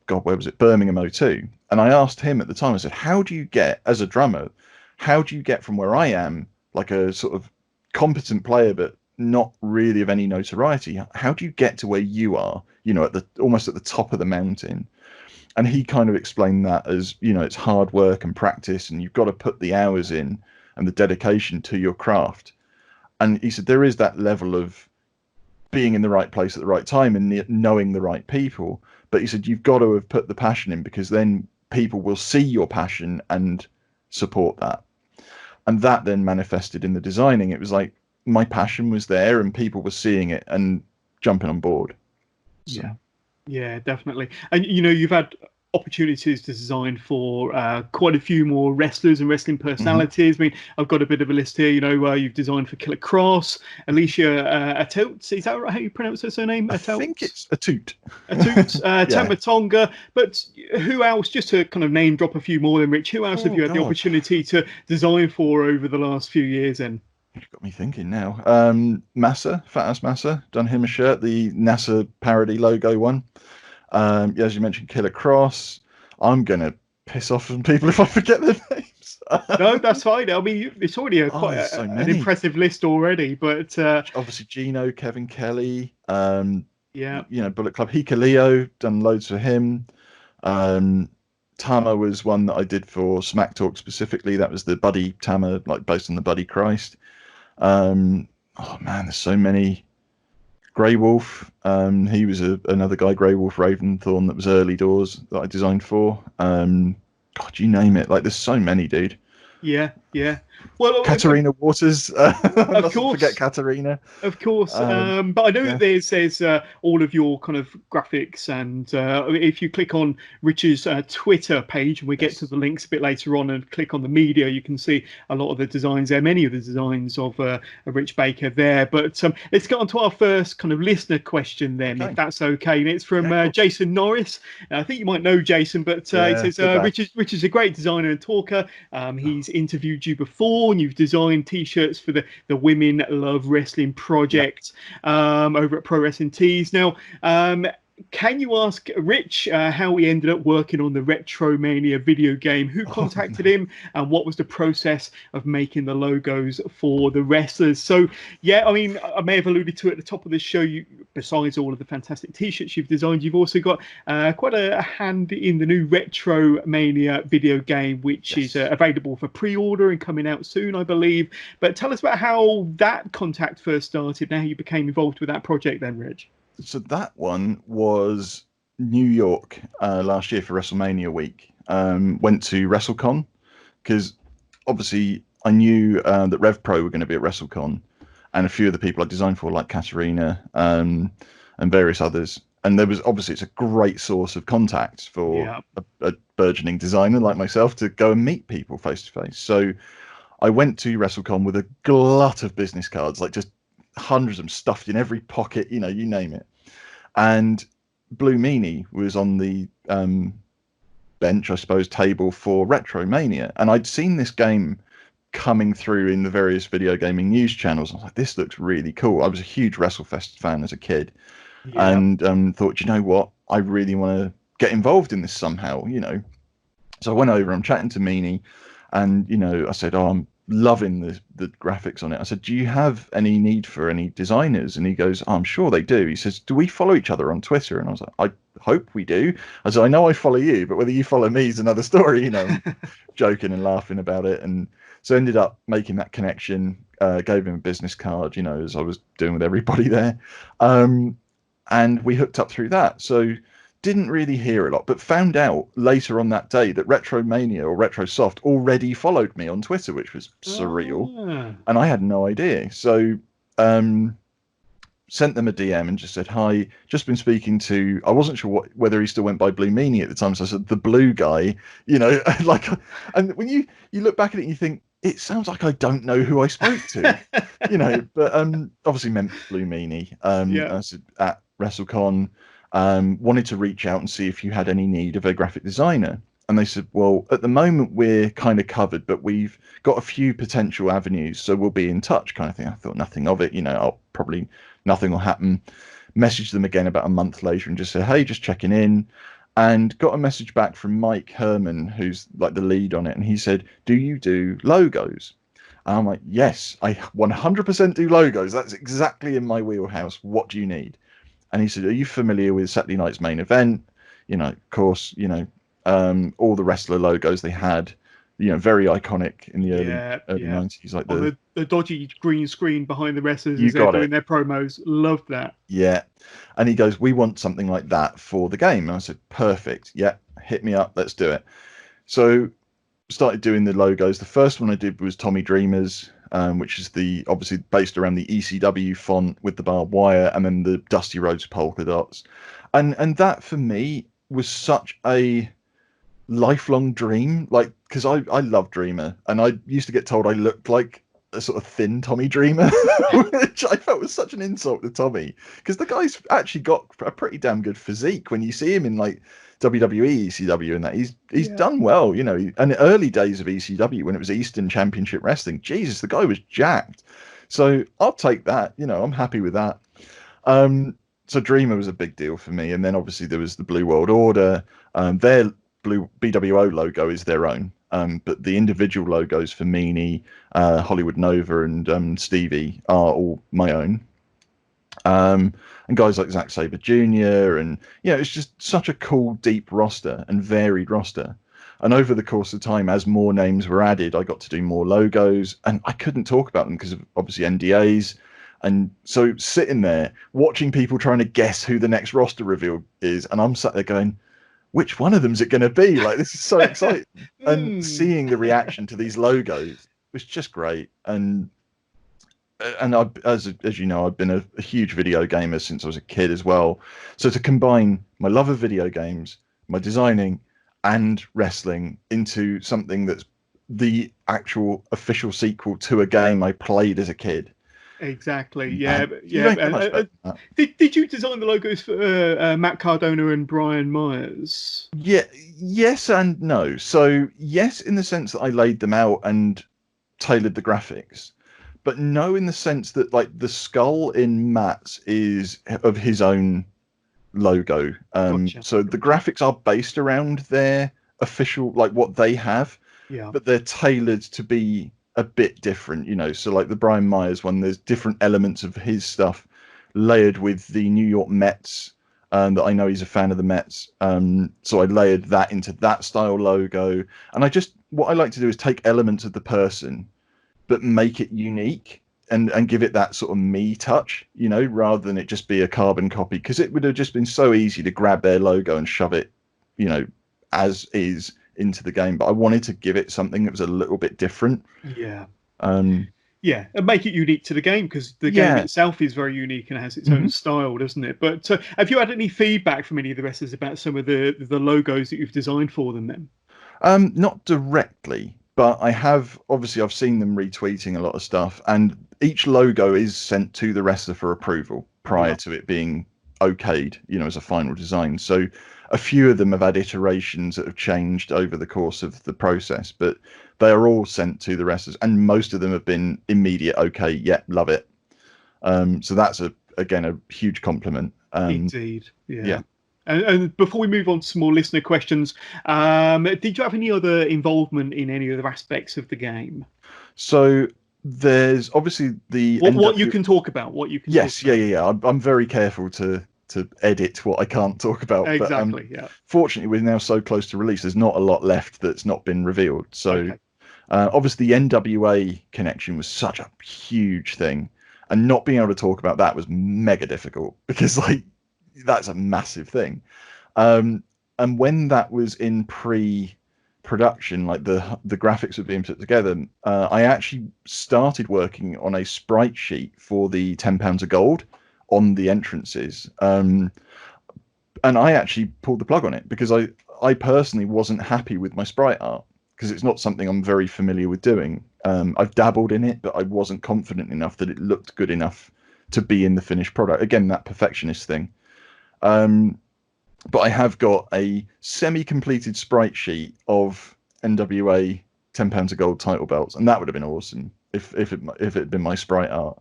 where was it? Birmingham O2. And I asked him at the time, I said, how do you get, as a drummer, from where I am, like a sort of competent player, but not really of any notoriety, how do you get to where you are, almost at the top of the mountain? And he kind of explained that as, it's hard work and practice, and you've got to put the hours in and the dedication to your craft. And he said, there is that level of being in the right place at the right time and knowing the right people. But he said, you've got to have put the passion in, because then people will see your passion and support that. And that then manifested in the designing. It was like my passion was there and people were seeing it and jumping on board. So. Yeah, definitely. And, you've had opportunities to design for quite a few more wrestlers and wrestling personalities. I mean, I've got a bit of a list here. You've designed for Killer Kross, Alicia Atoot. Is that right, how you pronounce her surname? I think it's Atoot. Tama Tonga. But who else, just to kind of name drop a few more than Rich, who else have you had the opportunity to design for over the last few years then? You've got me thinking now. Massa, Fat Ass Massa, done him a shirt, the NASA parody logo one. As you mentioned, Killer Kross. I'm gonna piss off some people if I forget their names. No, that's fine. I mean, it's already an impressive list already. But obviously, Gino, Kevin Kelly, Bullet Club, Hikaleo, done loads for him. Tama was one that I did for Smack Talk specifically. That was the Buddy Tama, like based on the Buddy Christ. Oh man, there's so many. Grey Wolf, he was another guy, Grey Wolf Raventhorn, that was early doors that I designed for. God, you name it. Like, there's so many, dude. Yeah. Well, Katarina Waters. Of course. Forget Katarina. Of course. But I know that there's all of your kind of graphics, and if you click on Rich's Twitter page, and we get to the links a bit later on, and click on the media, you can see a lot of the designs there, many of the designs of Rich Baker there. But let's get on to our first kind of listener question then, if that's okay. And it's from Jason Norris. I think you might know Jason, but he says, Rich is a great designer and talker. He's interviewed you before, and you've designed t-shirts for the Women Love Wrestling project over at Pro Wrestling Tees. Now, can you ask Rich how he ended up working on the RetroMania video game? Who contacted him, and what was the process of making the logos for the wrestlers? So, yeah, I mean, I may have alluded to it at the top of this show. You, besides all of the fantastic T-shirts you've designed, you've also got quite a hand in the new RetroMania video game, which is available for pre-order and coming out soon, I believe. But tell us about how that contact first started and how you became involved with that project then, Rich. So that one was New York last year for WrestleMania week. Went to WrestleCon because obviously I knew that RevPro were going to be at WrestleCon, and a few of the people I designed for, like Katarina and various others. And there was obviously, it's a great source of contacts for a burgeoning designer like myself to go and meet people face to face. So I went to WrestleCon with a glut of business cards, like just hundreds of them stuffed in every pocket, you know, you name it. And Blue Meanie was on the bench, I suppose, table for RetroMania. And I'd seen this game coming through in the various video gaming news channels. I was like, this looks really cool. I was a huge WrestleFest fan as a kid. And thought, you know what? I really want to get involved in this somehow, you know. So I went over, I'm chatting to Meanie, and, you know, I said, oh, I'm loving the graphics on it. I said, do you have any need for any designers? And he goes, oh, I'm sure they do. He says, do we follow each other on Twitter? And I was like, I hope we do. I said, I know I follow you, but whether you follow me is another story, you know. Joking and laughing about it. And so ended up making that connection, gave him a business card, you know, as I was doing with everybody there. And we hooked up through that. So didn't really hear a lot, but found out later on that day that RetroMania or RetroSoft already followed me on Twitter, which was surreal. And I had no idea. So sent them a DM and just said, hi, just been speaking to, I wasn't sure whether he still went by Blue Meanie at the time. So I said, the blue guy, you know, like, and when you look back at it and you think, it sounds like I don't know who I spoke to, you know, but obviously meant Blue Meanie. I said, at WrestleCon, wanted to reach out and see if you had any need of a graphic designer. And they said, well, at the moment we're kind of covered, but we've got a few potential avenues, so we'll be in touch, kind of thing. I thought nothing of it, you know, nothing will happen. Messaged them again about a month later and just said, hey, just checking in. And got a message back from Mike Herman, who's like the lead on it. And he said, do you do logos? And I'm like, yes, I 100% do logos. That's exactly in my wheelhouse. What do you need? And he said, are you familiar with Saturday Night's Main Event? You know, of course, you know, all the wrestler logos they had, you know, very iconic in the early 90s. Like the dodgy green screen behind the wrestlers as they're doing their promos. Loved that. Yeah. And he goes, we want something like that for the game. And I said, perfect. Yeah, hit me up. Let's do it. So started doing the logos. The first one I did was Tommy Dreamer's, which is obviously based around the ECW font with the barbed wire, and then the Dusty Rhodes polka dots. And that for me was such a lifelong dream, like, because I love Dreamer, and I used to get told I looked like a sort of thin Tommy Dreamer, which I felt was such an insult to Tommy, because the guy's actually got a pretty damn good physique when you see him in like WWE, ECW, and that he's done well, you know. And the early days of ECW, when it was Eastern Championship Wrestling, Jesus, the guy was jacked. So I'll take that, you know, I'm happy with that. So Dreamer was a big deal for me, and then obviously there was the Blue World Order. Their blue BWO logo is their own, but the individual logos for Meanie, Hollywood Nova, and Stevie are all my own. And guys like Zack Sabre Jr. and, you know, it's just such a cool, deep roster and varied roster. And over the course of time, as more names were added, I got to do more logos, and I couldn't talk about them because of obviously NDAs. And so sitting there watching people trying to guess who the next roster reveal is, and I'm sat there going, which one of them is it going to be? Like, this is so exciting. And seeing the reaction to these logos was just great. And I, as you know, I've been a huge video gamer since I was a kid as well. So to combine my love of video games, my designing, and wrestling into something that's the actual official sequel to a game I played as a kid. Exactly. Yeah. Did you design the logos for Matt Cardona and Brian Myers? Yeah. Yes and no. So yes, in the sense that I laid them out and tailored the graphics, but no, in the sense that like the skull in Matt's is of his own logo. Gotcha. So the graphics are based around their official, like what they have, Yeah. but they're tailored to be a bit different, you know. So like the Brian Myers one, there's different elements of his stuff layered with the New York Mets. That I know he's a fan of the Mets. So I layered that into that style logo. And what I like to do is take elements of the person, but make it unique and give it that sort of me touch, you know, rather than it just be a carbon copy, because it would have just been so easy to grab their logo and shove it, you know, as is into the game. But I wanted to give it something that was a little bit different. Yeah. Um, Yeah, and make it unique to the game, because the game itself is very unique and has its own style, doesn't it? But have you had any feedback from any of the wrestlers about some of the logos that you've designed for them then? Not directly, but I have, obviously I've seen them retweeting a lot of stuff, and each logo is sent to the wrestler for approval prior to it being okayed, you know, as a final design. So a few of them have had iterations that have changed over the course of the process, but they are all sent to the wrestlers, and most of them have been immediate okay, yeah, love it. So that's again a huge compliment. Indeed. Yeah. And before we move on to some more listener questions, did you have any other involvement in any other aspects of the game? So there's obviously the what you can talk about. What you can. Yes, yeah. I'm very careful to edit what I can't talk about. Exactly. But, fortunately, we're now so close to release. There's not a lot left that's not been revealed. So obviously, the NWA connection was such a huge thing, and not being able to talk about that was mega difficult, because like that's a massive thing. And when that was in pre-production, like the graphics were being put together, I actually started working on a sprite sheet for the £10 of gold on the entrances. And I actually pulled the plug on it, because I personally wasn't happy with my sprite art, because it's not something I'm very familiar with doing. I've dabbled in it, but I wasn't confident enough that it looked good enough to be in the finished product. Again, that perfectionist thing. But I have got a semi-completed sprite sheet of NWA £10 of gold title belts, and that would have been awesome if it had been my sprite art.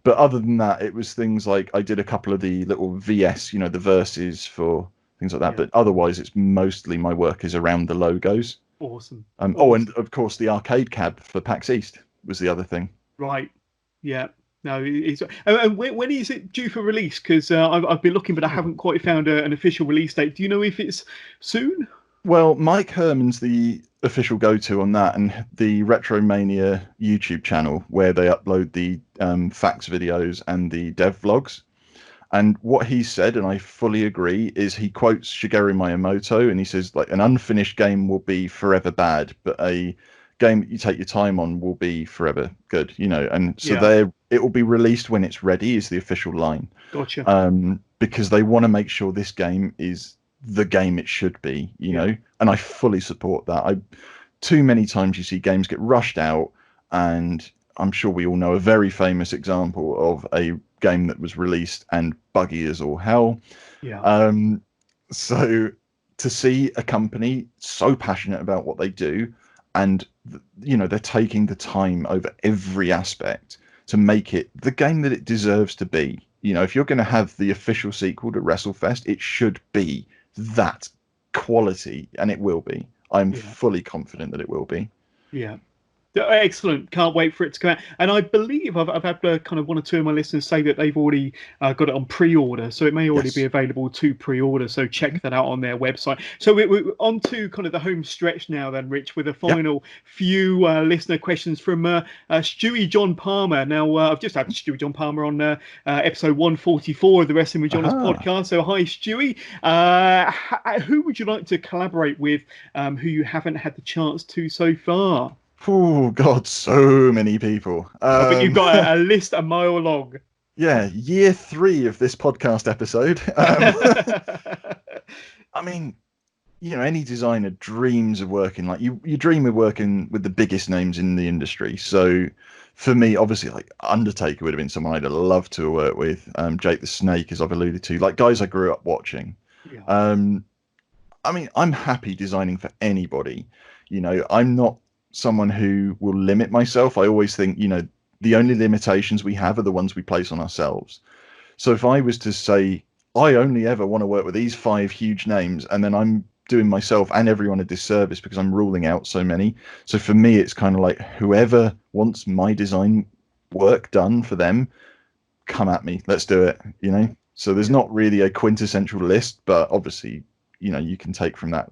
But other than that, it was things like I did a couple of the little VS, you know, the verses for things like that. Yeah. But otherwise, it's mostly my work is around the logos. Awesome. Oh, and of course, the arcade cab for PAX East was the other thing. Right. Yeah. No, it's. And when is it due for release? Because I've been looking, but I haven't quite found an official release date. Do you know if it's soon? Well, Mike Herman's the official go-to on that, and the RetroMania YouTube channel, where they upload the facts videos and the dev vlogs. And what he said, and I fully agree, is he quotes Shigeru Miyamoto, and he says, like, an unfinished game will be forever bad, but a game that you take your time on will be forever good, you know. And so it will be released when it's ready, is the official line. Gotcha. Because they want to make sure this game is the game it should be, you know. And I fully support that. Too many times you see games get rushed out, and I'm sure we all know a very famous example of a game that was released and buggy as all hell. So to see a company so passionate about what they do, and you know, they're taking the time over every aspect to make it the game that it deserves to be. You know, if you're going to have the official sequel to WrestleFest, it should be that quality, and it will be. I'm fully confident that it will be. Yeah. Excellent. Can't wait for it to come out. And I believe I've had kind of one or two of my listeners say that they've already got it on pre-order, so it may already be available to pre-order, so check that out on their website. So we're on to kind of the home stretch now then, Rich, with a final few listener questions from Stewie John Palmer. Now, I've just had Stewie John Palmer on episode 144 of the Wrestling with Johners podcast, so hi Stewie. Who would you like to collaborate with who you haven't had the chance to so far? Oh God, so many people. But you've got a list a mile long. Yeah, year 3 of this podcast episode. I mean, you know, any designer dreams of working, like you dream of working with the biggest names in the industry. So for me, obviously, like Undertaker would have been someone I'd have loved to work with. Jake the Snake, as I've alluded to, like guys I grew up watching. I mean, I'm happy designing for anybody. You know, I'm not someone who will limit myself. I always think, you know, the only limitations we have are the ones we place on ourselves. So if I was to say I only ever want to work with these 5 huge names, and then I'm doing myself and everyone a disservice because I'm ruling out so many. So for me, it's kind of like whoever wants my design work done for them, come at me, let's do it, you know. So there's not really a quintessential list, but obviously, you know, you can take from that.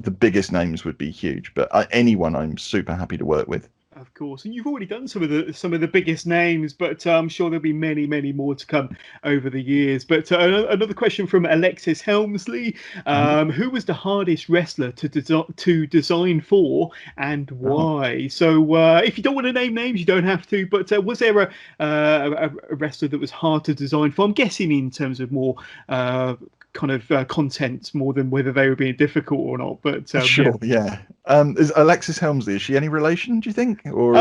The biggest names would be huge, but anyone I'm super happy to work with. Of course, and you've already done some of the biggest names, but I'm sure there'll be many, many more to come over the years. But another question from Alexis Helmsley: who was the hardest wrestler to design for, and why? So if you don't want to name names, you don't have to. But was there a wrestler that was hard to design for? I'm guessing in terms of more kind of content more than whether they were being difficult or not. But Sure, yeah. Is Alexis Helmsley, is she any relation, do you think? Or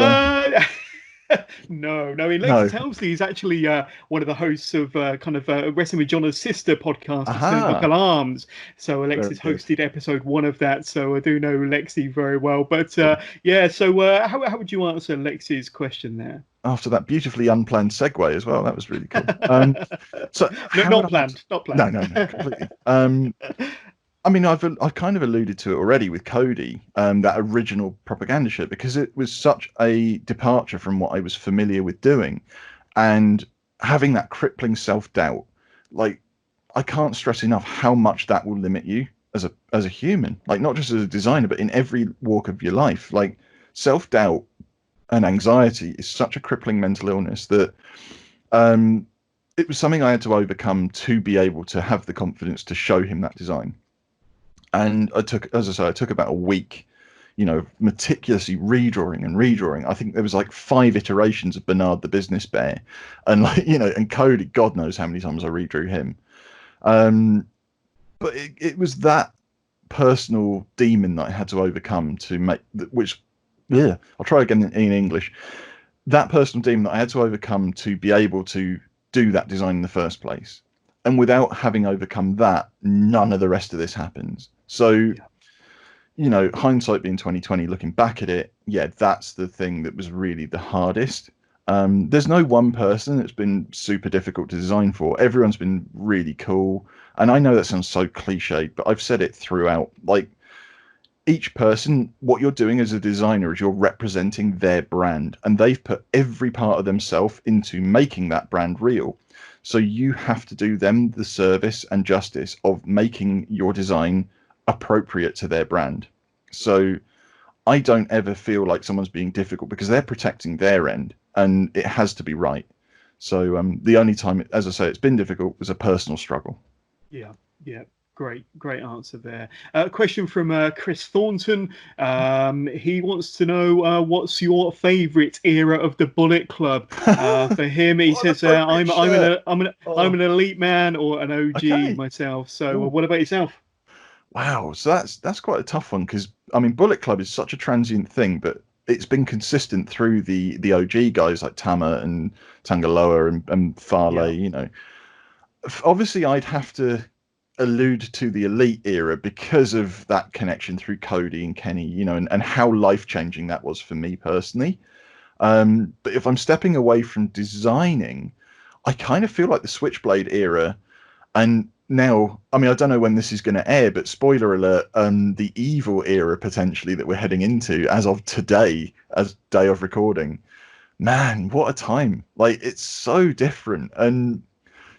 No. I mean, no? Lexus Helmsley is actually one of the hosts of kind of Wrestling with Johnner's sister podcast, Aha, Turnbuckle Arms. So very Alexis good. hosted episode 1 of that. So I do know Lexi very well. But yeah, so how would you answer Lexi's question there? After that beautifully unplanned segue as well, that was really cool. So No, how not would I planned. Not No, planned. no, completely. I mean, I've kind of alluded to it already with Cody, that original propaganda shit, because it was such a departure from what I was familiar with doing, and having that crippling self-doubt. Like, I can't stress enough how much that will limit you as a human, like not just as a designer, but in every walk of your life. Like, self-doubt and anxiety is such a crippling mental illness that it was something I had to overcome to be able to have the confidence to show him that design. And I took, as I say, I took about a week, you know, meticulously redrawing. I think there was like 5 iterations of Bernard the Business Bear, and like, you know, and Cody, God knows how many times I redrew him. But it was that personal demon that I had to overcome to make, which, yeah, I'll try again in English. That personal demon that I had to overcome to be able to do that design in the first place. And without having overcome that, none of the rest of this happens. So, you know, hindsight being 2020, looking back at it, yeah, that's the thing that was really the hardest. There's no one person that's been super difficult to design for. Everyone's been really cool. And I know that sounds so cliched, but I've said it throughout. Like, each person, what you're doing as a designer is you're representing their brand, and they've put every part of themselves into making that brand real. So you have to do them the service and justice of making your design appropriate to their brand. So I don't ever feel like someone's being difficult because they're protecting their end, and it has to be right. So the only time, as I say, it's been difficult was a personal struggle. Yeah. Great answer there. Question from Chris Thornton. He wants to know what's your favourite era of the Bullet Club. For him, he says I'm an elite man or an OG myself. So what about yourself? Wow, so that's quite a tough one, because I mean, Bullet Club is such a transient thing, but it's been consistent through the OG guys like Tama and Tangaloa and Farley. You know, obviously I'd have to allude to the elite era because of that connection through Cody and Kenny, you know, and how life-changing that was for me personally. But if I'm stepping away from designing, I kind of feel like the Switchblade era, and now, I mean, I don't know when this is going to air, but spoiler alert, the evil era potentially that we're heading into as of today, as day of recording. Man, what a time. Like, it's so different. And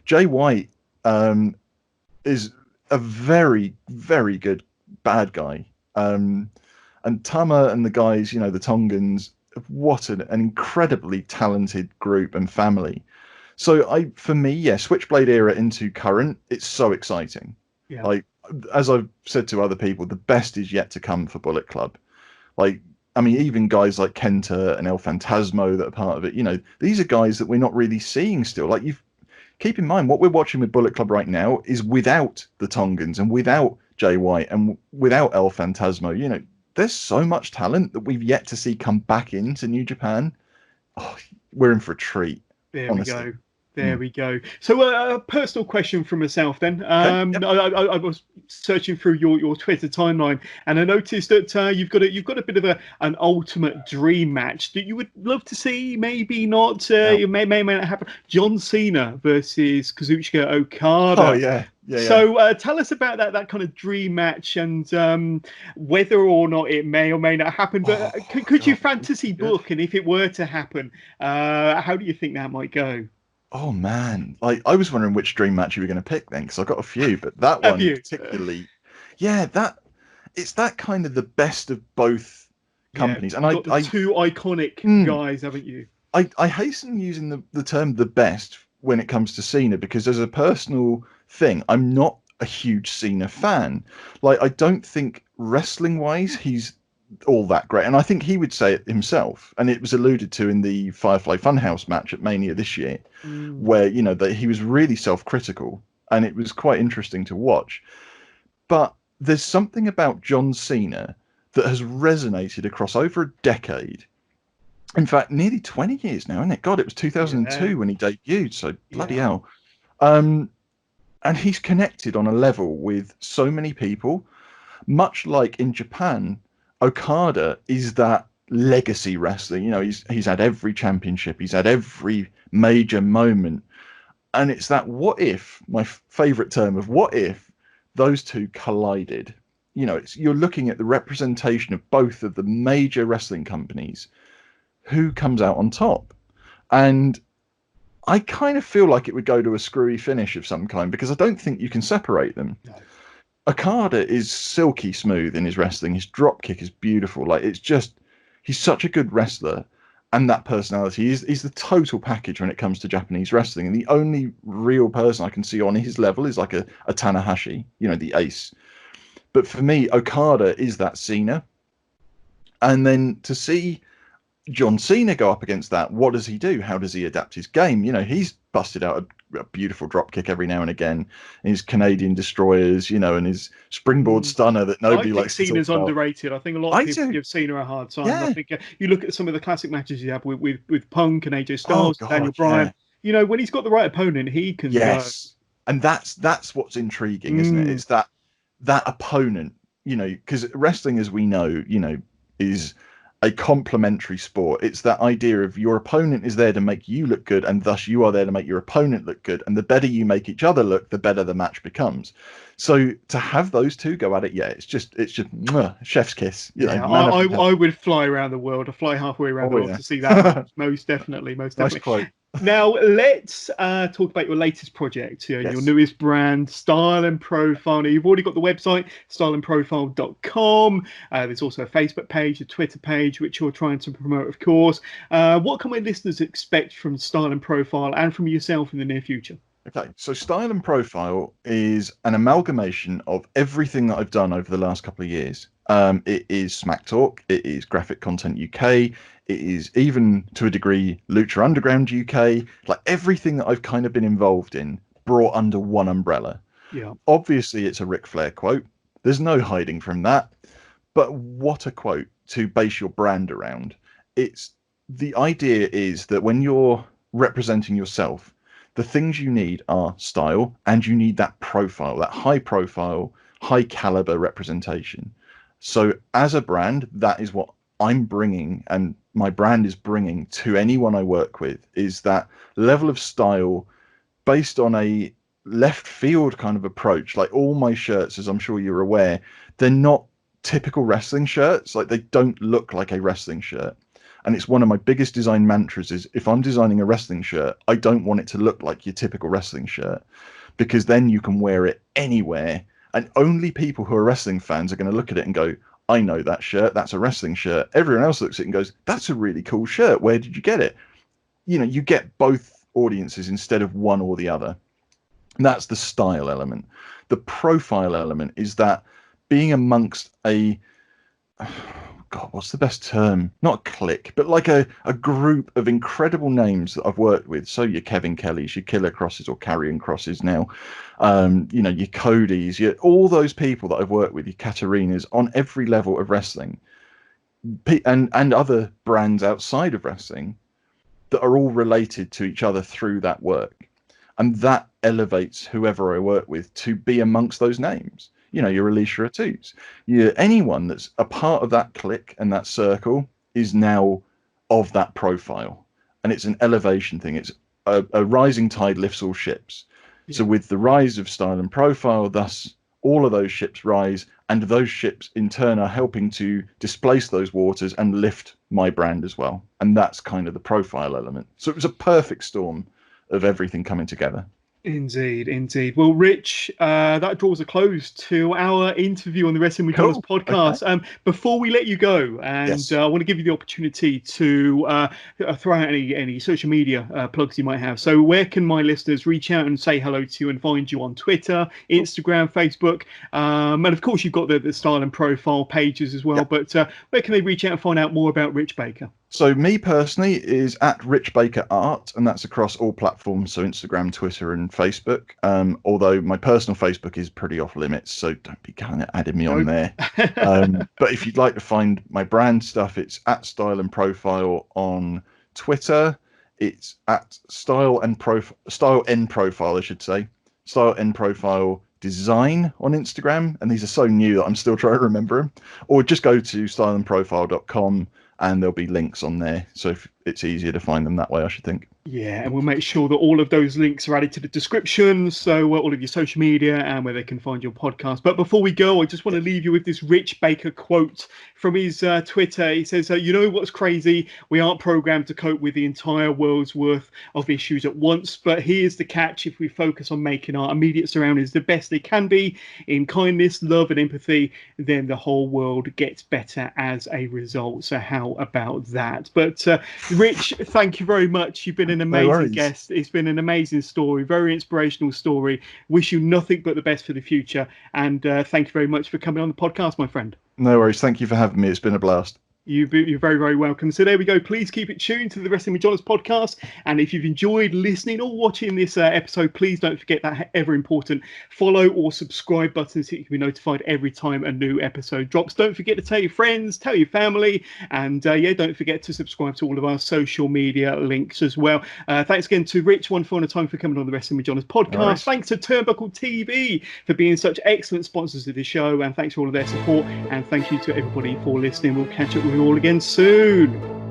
Jay White is a very, very good bad guy. And Tama and the guys, you know, the Tongans, what an incredibly talented group and family. So for me, yeah, Switchblade era into current, it's so exciting. Yeah. Like, as I've said to other people, the best is yet to come for Bullet Club. Like, I mean, even guys like Kenta and El Fantasmo that are part of it, you know, these are guys that we're not really seeing still. Like, keep in mind, what we're watching with Bullet Club right now is without the Tongans and without Jay White and without El Fantasmo. You know, there's so much talent that we've yet to see come back into New Japan. Oh, we're in for a treat. There honestly. we go. There we go. So a personal question from myself then. Okay, yep. I was searching through your Twitter timeline, and I noticed that you've got a bit of an ultimate dream match that you would love to see. Maybe not. It may not happen. John Cena versus Kazuchika Okada. Oh yeah. So tell us about that kind of dream match, and whether or not it may or may not happen. But could you fantasy book, and if it were to happen, how do you think that might go? Oh man, like I was wondering which dream match you were going to pick then, because I've got a few, but that one particularly, it's that kind of the best of both companies, and got the two iconic guys, haven't you? I hasten using the term the best when it comes to Cena, because as a personal thing, I'm not a huge Cena fan. Like, I don't think wrestling wise he's all that great, and I think he would say it himself, and it was alluded to in the Firefly Funhouse match at Mania this year, where that he was really self-critical, and it was quite interesting to watch. But there's something about John Cena that has resonated across over a decade, in fact nearly 20 years now, isn't it? God, it was 2002 when he debuted, so bloody hell. And he's connected on a level with so many people, much like in Japan. Okada is that legacy wrestler. He's had every championship, he's had every major moment, and it's that what if, my favorite term of what if those two collided. You're looking at the representation of both of the major wrestling companies, who comes out on top. And I kind of feel like it would go to a screwy finish of some kind, because I don't think you can separate them. No. Okada is silky smooth in his wrestling. His drop kick is beautiful. Like, it's just, he's such a good wrestler, and that personality is the total package when it comes to Japanese wrestling. And the only real person I can see on his level is like a Tanahashi, the ace. But for me, Okada is that Cena. And then to see John Cena go up against that, what does he do? How does he adapt his game? He's busted out a beautiful drop kick every now and again, his Canadian destroyers, and his springboard stunner that nobody likes. Cena's underrated. I think a lot of people give Cena a hard time. I think you look at some of the classic matches you have with Punk and AJ Styles, Daniel Bryan. When he's got the right opponent, he can. Yes, and that's what's intriguing, isn't it? It's that opponent. Because wrestling, as we know, is a complementary sport. It's that idea of your opponent is there to make you look good, and thus you are there to make your opponent look good, and the better you make each other look, the better the match becomes. So to have those two go at it, it's just chef's kiss. I would fly around the world. I'd fly halfway around the world to see that match. Most definitely. Nice quote. Now let's talk about your latest project, your newest brand, Style and Profile. Now, you've already got the website, styleandprofile.com. There's also a Facebook page, a Twitter page, which you're trying to promote, of course. What can my listeners expect from Style and Profile and from yourself in the near future? Okay, so Style and Profile is an amalgamation of everything that I've done over the last couple of years. It is Smack Talk, it is Graphic Content UK, it is even, to a degree, Lucha Underground UK. Like, everything that I've kind of been involved in brought under one umbrella. Yeah. Obviously, it's a Ric Flair quote. There's no hiding from that. But what a quote to base your brand around. The idea is that when you're representing yourself, the things you need are style, and you need that profile, that high profile, high caliber representation. So as a brand, that is what I'm bringing, and my brand is bringing to anyone I work with, is that level of style based on a left field kind of approach. Like, all my shirts, as I'm sure you're aware, they're not typical wrestling shirts. Like, they don't look like a wrestling shirt. And it's one of my biggest design mantras is, if I'm designing a wrestling shirt, I don't want it to look like your typical wrestling shirt, because then you can wear it anywhere, and only people who are wrestling fans are going to look at it and go, I know that shirt, that's a wrestling shirt. Everyone else looks at it and goes, that's a really cool shirt, where did you get it? You get both audiences instead of one or the other. And that's the style element. The profile element is that being amongst a... God, what's the best term? Not a clique, but like a group of incredible names that I've worked with. So your Kevin Kellys, your Killer Crosses or Carrion Crosses now, your Codys, all those people that I've worked with, your Katarinas, on every level of wrestling, and other brands outside of wrestling. that are all related to each other through that work. And that elevates whoever I work with to be amongst those names. You know, your Alicia Atus. Anyone that's a part of that clique and that circle is now of that profile. And it's an elevation thing. It's a rising tide lifts all ships. Yeah. So with the rise of style and profile, thus all of those ships rise, and those ships in turn are helping to displace those waters and lift my brand as well. And that's kind of the profile element. So it was a perfect storm of everything coming together. Indeed, indeed. Well, Rich, that draws a close to our interview on the Wrestling with Johners podcast. Okay. Before we let you go, and yes. I want to give you the opportunity to throw out any social media plugs you might have. So where can my listeners reach out and say hello to you and find you on Twitter, Instagram, Facebook? And of course, you've got the style and profile pages as well. Yep. But where can they reach out and find out more about Rich Baker? So me personally is at Rich Baker Art, and that's across all platforms, so Instagram, Twitter, and Facebook. Although my personal Facebook is pretty off limits, so don't be kind of adding me on there. But if you'd like to find my brand stuff, it's at Style and Profile on Twitter. It's at Style N Profile, I should say. Style N Profile Design on Instagram, and these are so new that I'm still trying to remember them. Or just go to styleandprofile.com. And there'll be links on there, so it's easier to find them that way, I should think. Yeah, and we'll make sure that all of those links are added to the description, so all of your social media and where they can find your podcast. But before we go, I just want to leave you with this Rich Baker quote from his Twitter. He says, you know what's crazy? We aren't programmed to cope with the entire world's worth of issues at once, but here's the catch. If we focus on making our immediate surroundings the best they can be in kindness, love and empathy, then the whole world gets better as a result. So how about that? But Rich, thank you very much. You've been an amazing guest. It's been an amazing story, very inspirational story. Wish you nothing but the best for the future, and thank you very much for coming on the podcast, my friend. No worries. Thank you for having me. It's been a blast. You're very, very welcome. So there we go. Please keep it tuned to the Wrestling with Johners podcast. And if you've enjoyed listening or watching this episode, please don't forget that ever important follow or subscribe button so you can be notified every time a new episode drops. Don't forget to tell your friends, tell your family, and don't forget to subscribe to all of our social media links as well. Thanks again to Rich one final time for coming on the Wrestling with Johners podcast. Nice. Thanks to Turnbuckle TV for being such excellent sponsors of the show, and thanks for all of their support. And thank you to everybody for listening. We'll catch up with you all again soon.